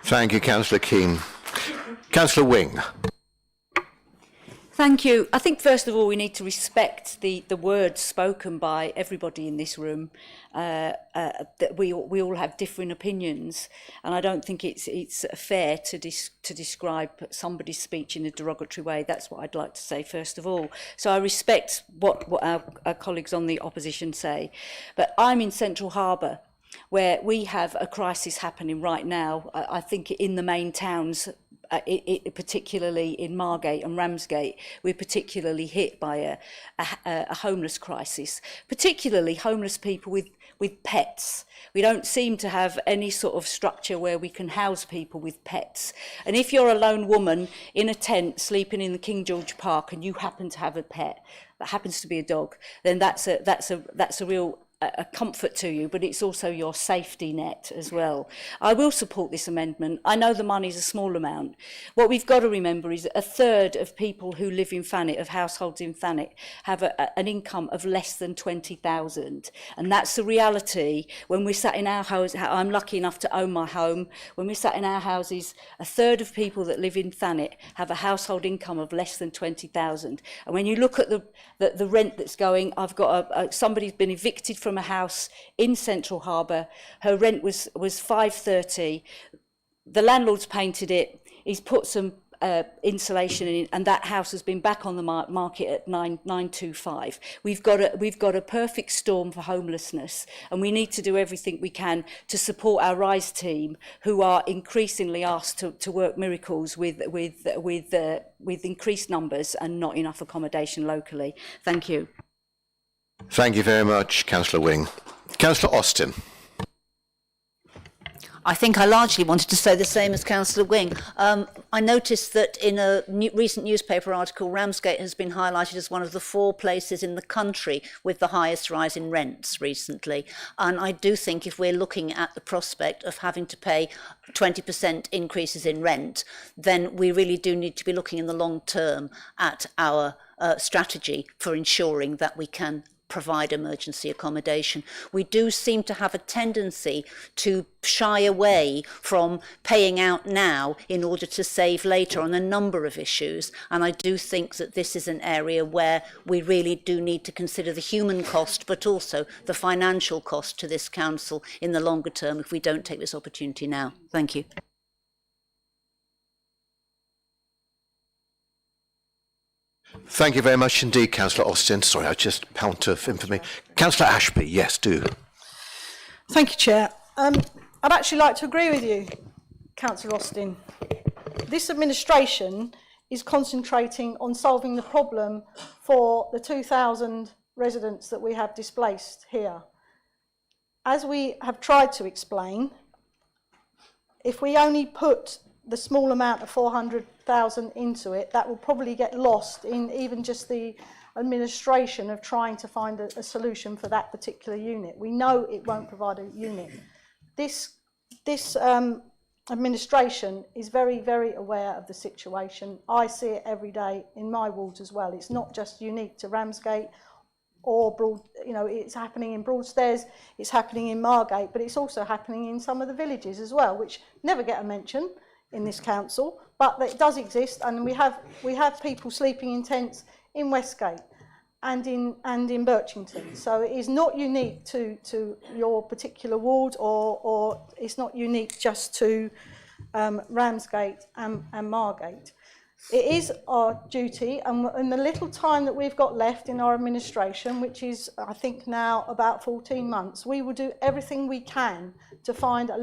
Thank you, Councillor Keane. Councillor Wing. Thank you. I think first of all we need to respect the words spoken by everybody in this room. That we all have different opinions, and I don't think it's fair to describe somebody's speech in a derogatory way. That's what I'd like to say first of all. So I respect what our colleagues on the opposition say, but I'm in Central Harbour, where we have a crisis happening right now. I think in the main towns. Particularly in Margate and Ramsgate, we're particularly hit by a homeless crisis, particularly homeless people with pets. We don't seem to have any sort of structure where we can house people with pets. And if you're a lone woman in a tent sleeping in the King George Park and you happen to have a pet that happens to be a dog, then that's a real a comfort to you, but it's also your safety net as well. I will support this amendment. I know the money's a small amount. What we've got to remember is that a third of people who live in Thanet, of households in Thanet, have an income of less than 20,000. And that's the reality. When we're sat in our house, I'm lucky enough to own my home. When we're sat in our houses, a third of people that live in Thanet have a household income of less than 20,000. And when you look at the rent that's going, I've got somebody's been evicted from from a house in Central Harbour. Her rent was $5.30. The landlord's painted it. He's put some insulation in, and that house has been back on the market at $925. We've got a perfect storm for homelessness, and we need to do everything we can to support our RISE team, who are increasingly asked to work miracles with increased numbers and not enough accommodation locally. Thank you. Thank you very much, Councillor Wing. Councillor Austin. I think I largely wanted to say the same as Councillor Wing. I noticed that in a recent newspaper article, Ramsgate has been highlighted as one of the 4 places in the country with the highest rise in rents recently. And I do think if we're looking at the prospect of having to pay 20% increases in rent, then we really do need to be looking in the long term at our strategy for ensuring that we can provide emergency accommodation. We do seem to have a tendency to shy away from paying out now in order to save later on a number of issues, and I do think that this is an area where we really do need to consider the human cost but also the financial cost to this council in the longer term if we don't take this opportunity now. Thank you. Thank you very much indeed, Councillor Austin. Sorry, I just out of information. Councillor Ashby, yes, do. Thank you, Chair. I'd actually like to agree with you, Councillor Austin. This administration is concentrating on solving the problem for the 2,000 residents that we have displaced here. As we have tried to explain, if we only put the small amount of 400,000 into it, that will probably get lost in even just the administration of trying to find a solution for that particular unit. We know it won't provide a unit. This administration is very, very aware of the situation. I see it every day in my wards as well. It's not just unique to Ramsgate or it's happening in Broadstairs, it's happening in Margate, but it's also happening in some of the villages as well, which never get a mention in this council, but it does exist, and we have people sleeping in tents in Westgate and in Birchington. So it is not unique to your particular ward, or it's not unique just to Ramsgate and Margate. It is our duty, and in the little time that we've got left in our administration, which is I think now about 14 months, we will do everything we can to find a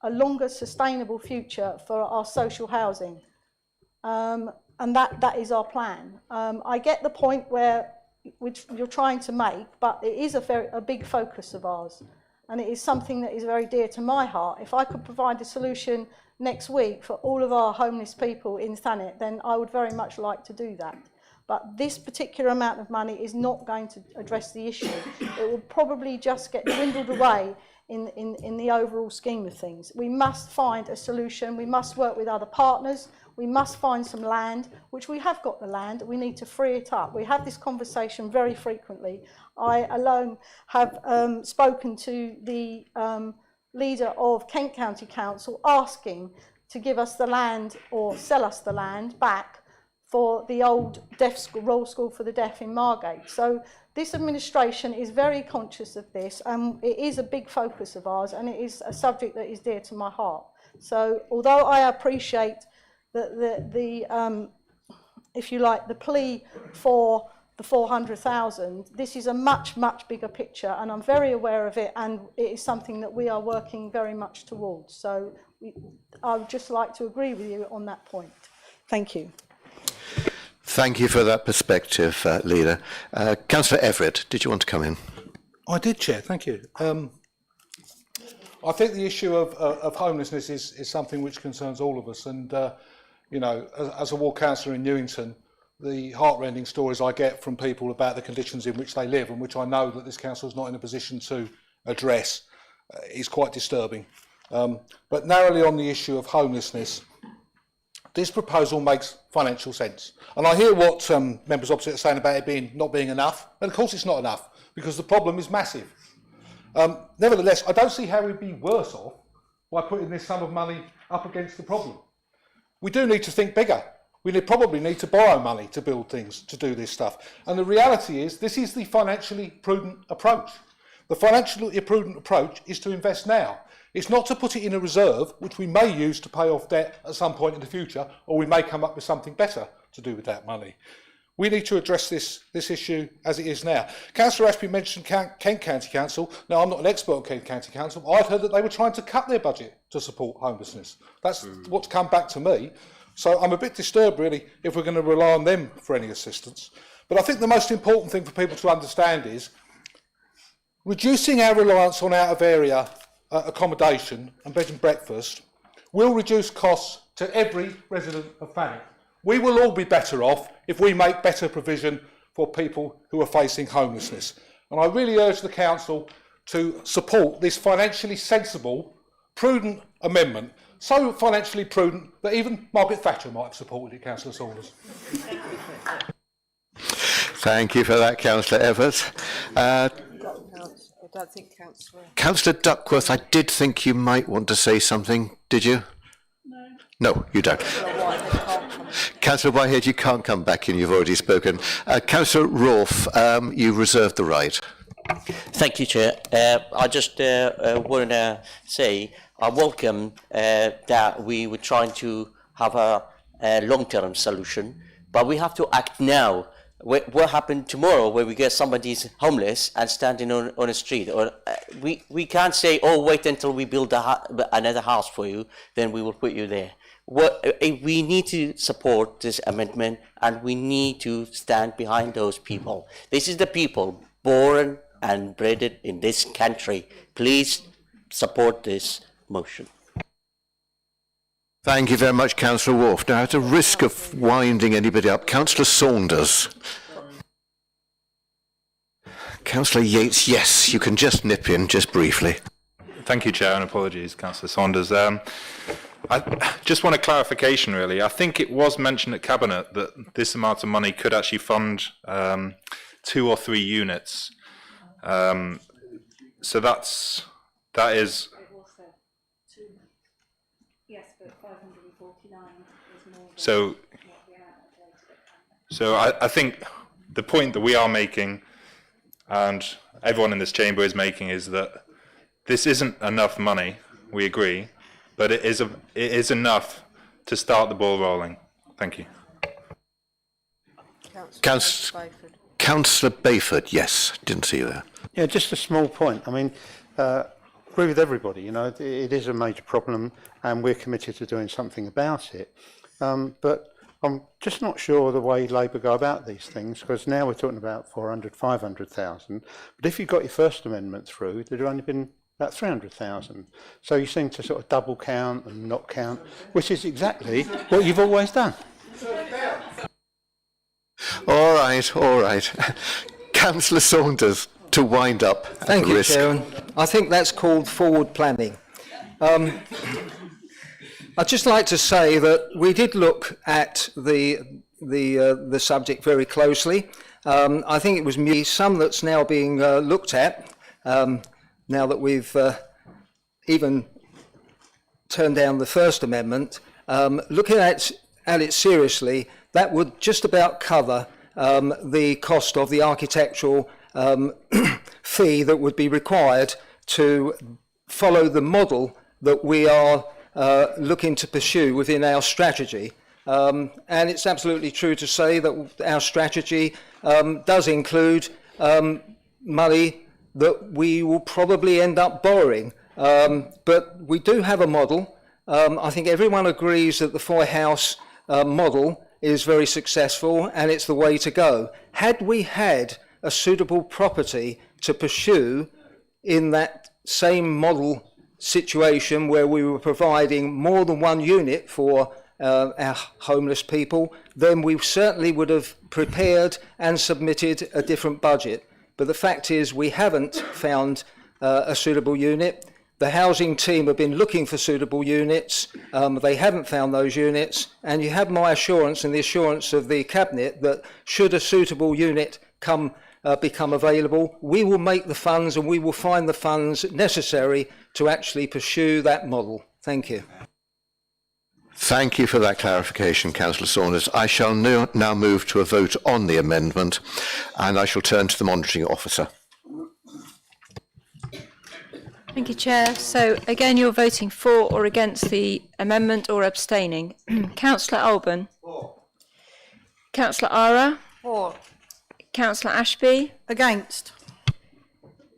longer sustainable future for our social housing, and that is our plan. I get the point which you're trying to make, but it is a big focus of ours, and it is something that is very dear to my heart. If I could provide a solution next week for all of our homeless people in Thanet, then I would very much like to do that. But this particular amount of money is not going to address the issue. It will probably just get dwindled away in the overall scheme of things. We must find a solution. We must work with other partners. We must find some land, which we have got the land. We need to free it up. We have this conversation very frequently. I alone have spoken to the leader of Kent County Council asking to give us the land or sell us the land back for the old deaf school, Royal School for the Deaf in Margate. So this administration is very conscious of this, and it is a big focus of ours, and it is a subject that is dear to my heart. So although I appreciate the if you like, the plea for the 400,000, this is a much, much bigger picture, and I'm very aware of it, and it is something that we are working very much towards. So I would just like to agree with you on that point. Thank you. Thank you for that perspective, Leader. Councillor Everett, did you want to come in? I did, Chair, thank you. I think the issue of homelessness is something which concerns all of us, and as a ward councillor in Newington, the heartrending stories I get from people about the conditions in which they live, and which I know that this council is not in a position to address, is quite disturbing. But narrowly on the issue of homelessness, this proposal makes financial sense. And I hear what members opposite are saying about it not being enough, and of course it's not enough, because the problem is massive. Nevertheless, I don't see how we'd be worse off by putting this sum of money up against the problem. We do need to think bigger. We probably need to borrow money to build things, to do this stuff. And the reality is, this is the financially prudent approach. The financially prudent approach is to invest now. It's not to put it in a reserve, which we may use to pay off debt at some point in the future, or we may come up with something better to do with that money. We need to address this issue as it is now. Councillor Ashby mentioned Kent County Council. Now, I'm not an expert on Kent County Council, but I'd heard that they were trying to cut their budget to support homelessness. That's what's come back to me. So I'm a bit disturbed, really, if we're going to rely on them for any assistance. But I think the most important thing for people to understand is reducing our reliance on out-of-area accommodation and bed and breakfast will reduce costs to every resident of Thanet. We will all be better off if we make better provision for people who are facing homelessness. And I really urge the Council to support this financially sensible, prudent amendment. So financially prudent that even Margaret Thatcher might have supported it, Councillor Saunders. Thank you for that, Councillor Evers. I don't think Councillor Duckworth, I did think you might want to say something, did you? No, you don't. Councillor Whitehead, you can't come back in, you've already spoken. Councillor Rolfe, you reserved the right. Thank you, Chair. I just want to say I welcome that we were trying to have a long-term solution, but we have to act now. What happened tomorrow where we get somebody's homeless and standing on a street? Or we can't say, oh, wait until we build another house for you, then we will put you there. We need to support this amendment and we need to stand behind those people. This is the people born and bred in this country. Please support this motion. Thank you very much, Councillor Wolfe. Now, at the risk of winding anybody up, Councillor Saunders. Councillor Yates, yes, you can just nip in just briefly. Thank you, Chair, and apologies, Councillor Saunders. I just want a clarification, really. I think it was mentioned at Cabinet that this amount of money could actually fund 2 or 3 units. So that is... Yes, but 549 is more. So I think the point that we are making, and everyone in this chamber is making, is that this isn't enough money. We agree, but it is enough to start the ball rolling. Thank you. Councillor Bayford, yes, didn't see you there. Yeah, just a small point. I mean, agree with everybody, you know, it is a major problem and we're committed to doing something about it. But I'm just not sure the way Labour go about these things, because now we're talking about 400, 500,000. But if you got your first amendment through, there'd have only been about 300,000. So you seem to sort of double count and not count, which is exactly what you've always done. All right. Councillor Saunders, to wind up. Thank you, Chairman. I think that's called forward planning. I'd just like to say that we did look at the subject very closely. I think it was some that's now being looked at, now that we've even turned down the first amendment. Looking at it seriously, that would just about cover the cost of the architectural fee that would be required to follow the model that we are looking to pursue within our strategy. And it's absolutely true to say that our strategy does include money that we will probably end up borrowing. But we do have a model. I think everyone agrees that the Foy House model is very successful and it's the way to go. Had we had a suitable property to pursue in that same model situation where we were providing more than one unit for our homeless people, then we certainly would have prepared and submitted a different budget. But the fact is we haven't found a suitable unit. The housing team have been looking for suitable units. They haven't found those units. And you have my assurance and the assurance of the Cabinet that should a suitable unit become available, we will make the funds and we will find the funds necessary to actually pursue that model. Thank you. Thank you for that clarification, Councillor Saunders. I shall now move to a vote on the amendment, and I shall turn to the monitoring officer. Thank you, Chair. So again, you're voting for or against the amendment or abstaining. Councillor Alban. For. Councillor Ara. For. Councillor Ashby. Against.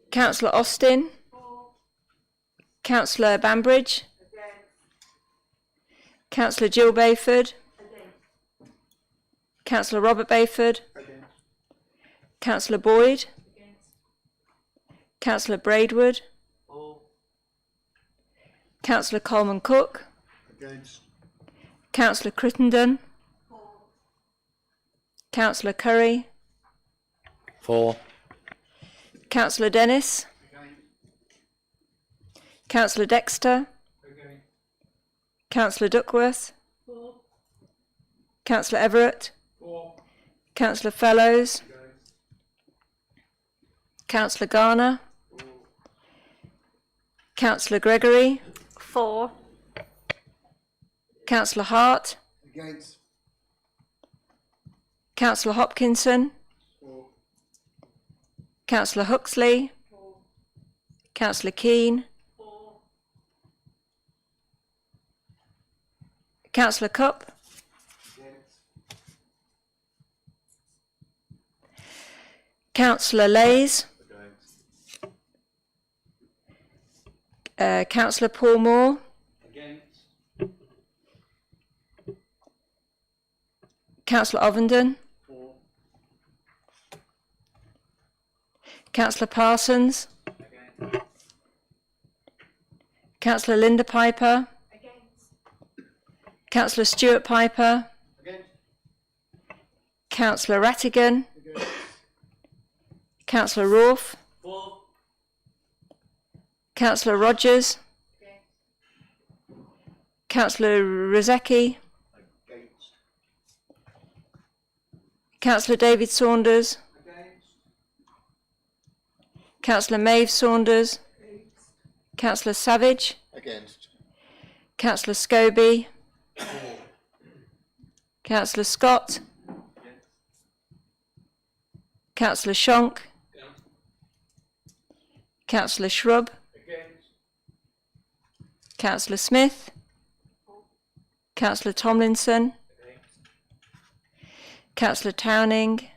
Councillor Austin. For. Councillor Bambridge. Councillor Jill Bayford. Against. Councillor Robert Bayford. Against. Councillor Boyd. Against. Councillor Braidwood. For. Councillor Coleman Cook. Against. Councillor Crittenden. For. Councillor Curry. For. Councillor Dennis. Against. Councillor Dexter. Councillor Duckworth. For. Councillor Everett. For. Councillor Fellows. Against. Councillor Garner. For. Councillor Gregory. For. Councillor Hart. Against. Councillor Hopkinson. For. Councillor Huxley. For. Councillor Keane. Councillor Cupp. Councillor Lays. Councillor Paul Moore. Councillor Ovenden. Councillor Parsons. Councillor Linda Piper. Councillor Stuart Piper. Councillor Rattigan. Councillor Rourke. Councillor Rogers. Councillor Rozecki. Councillor David Saunders. Councillor Maeve Saunders. Councillor Savage. Against. Councillor Scobie. Councillor Scott. Councillor Shonk. Councillor Shrub. Councillor Smith. Councillor Tomlinson. Councillor Towning.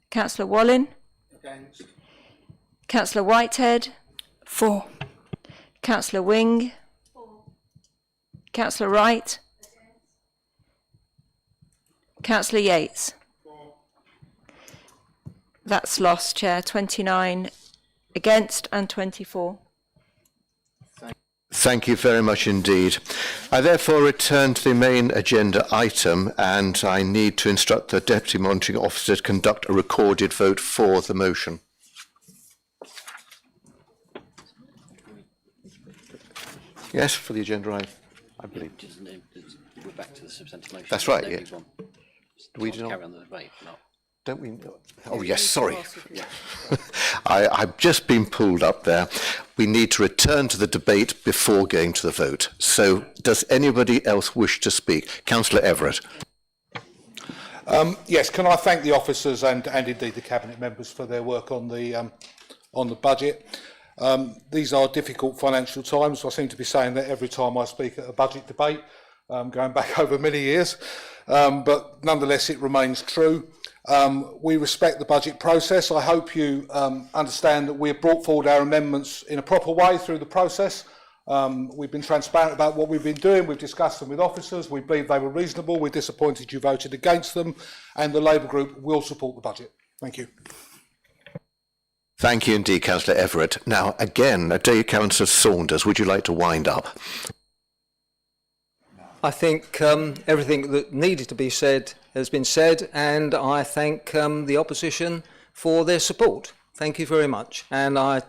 Councillor Wallin. Councillor Whitehead. For. Councillor Wing. Councillor Wright. Councillor Yates. That's lost, Chair. 29 against and 24. Thank you very much indeed. I therefore return to the main agenda item, and I need to instruct the Deputy Monitoring Officer to conduct a recorded vote for the motion. Yes, for the agenda, I believe. We're back to the substantive motion. That's right, No yeah. big one. Do we do Carry not? on the debate, no. Don't we? Oh, yes, sorry. I've just been pulled up there. We need to return to the debate before going to the vote. So does anybody else wish to speak? Councillor Everett. Yes, can I thank the officers and indeed the Cabinet members for their work on the budget. These are difficult financial times. I seem to be saying that every time I speak at a budget debate, going back over many years, but nonetheless it remains true. We respect the budget process. I hope you understand that we have brought forward our amendments in a proper way through the process. We've been transparent about what we've been doing. We've discussed them with officers. We believe they were reasonable. We're disappointed you voted against them, and the Labour Group will support the budget. Thank you. Thank you indeed, Councillor Everett. Now, again, Councillor Saunders, would you like to wind up? I think everything that needed to be said has been said, and I thank the opposition for their support. Thank you very much. And I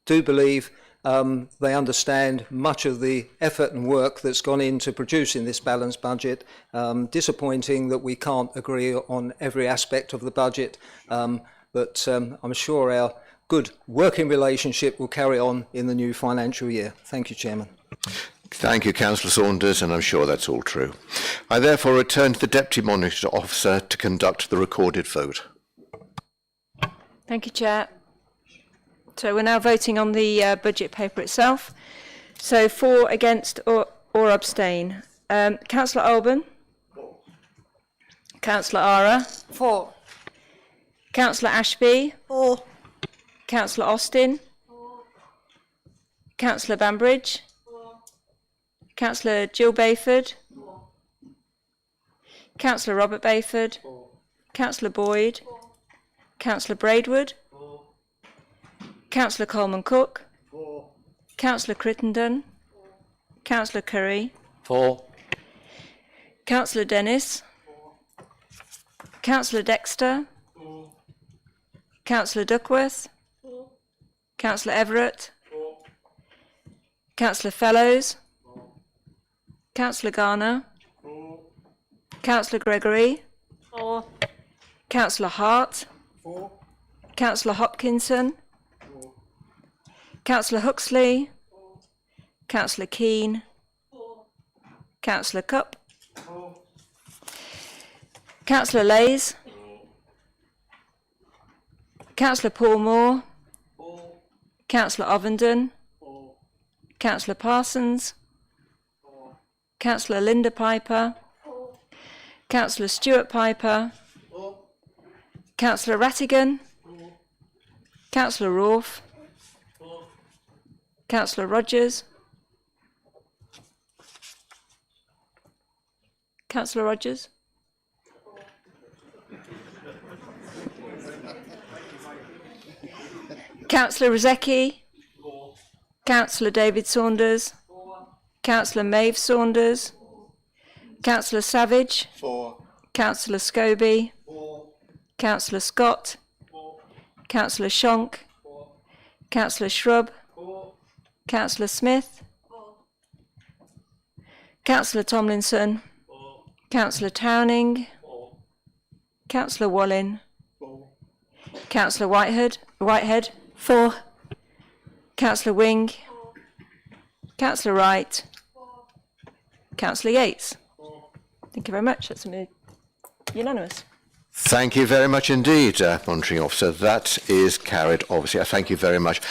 do believe they understand much of the effort and work that's gone into producing this balanced budget. Disappointing that we can't agree on every aspect of the budget, but I'm sure our good working relationship will carry on in the new financial year. Thank you, Chairman. Thank you, Councillor Saunders, and I'm sure that's all true. I therefore return to the Deputy Monitoring Officer to conduct the recorded vote. Thank you, Chair. So we're now voting on the budget paper itself. So for, against or abstain. Councillor Alban? Councillor Ara? For. Councillor Ashby? For. Councillor Austin? Councillor Banbridge? Councillor Jill Bayford? Councillor Robert Bayford? Councillor Boyd? Councillor Braidwood? Councillor Coleman Cook? Councillor Crittenden? Councillor Curry? For. Councillor Dennis? Councillor Dexter? Councillor Duckworth? Councillor Everett? Councillor Fellows? Councillor Garner? Councillor Gregory? Councillor Hart? Councillor Hopkinson? Councillor Huxley? Councillor Keane? Councillor Cupp? Councillor Lays? Councillor Paul Moore? Councillor Ovenden? Councillor Parsons? Councillor Linda Piper? Councillor Stuart Piper? Councillor Rattigan? Councillor Rolfe? Councillor Rogers? Councillor Rogers? Councillor Rozecki? Councillor David Saunders? Councillor Maeve Saunders? Councillor Savage? Councillor Scobie? Councillor Scott? Councillor Shonk? Councillor Shrub? Councillor Smith? Councillor Tomlinson? Councillor Towning? Councillor Wallin? Councillor Whitehead? 4. Councillor Wing? Councillor Wright? Councillor Yates? Thank you very much. That's unanimous. Thank you very much indeed, Monitoring Officer. That is carried, obviously. Thank you very much.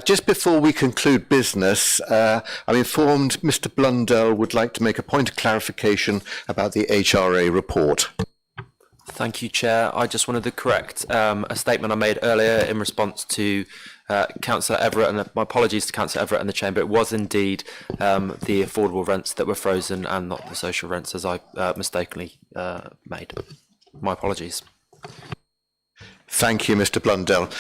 Just before we conclude business, I'm informed Mr. Blundell would like to make a point of clarification about the HRA report. Thank you, Chair. I just wanted to correct a statement I made earlier in response to Councillor Everett, and my apologies to Councillor Everett and the Chamber. It was indeed the affordable rents that were frozen and not the social rents, as I mistakenly made. My apologies. Thank you, Mr. Blundell.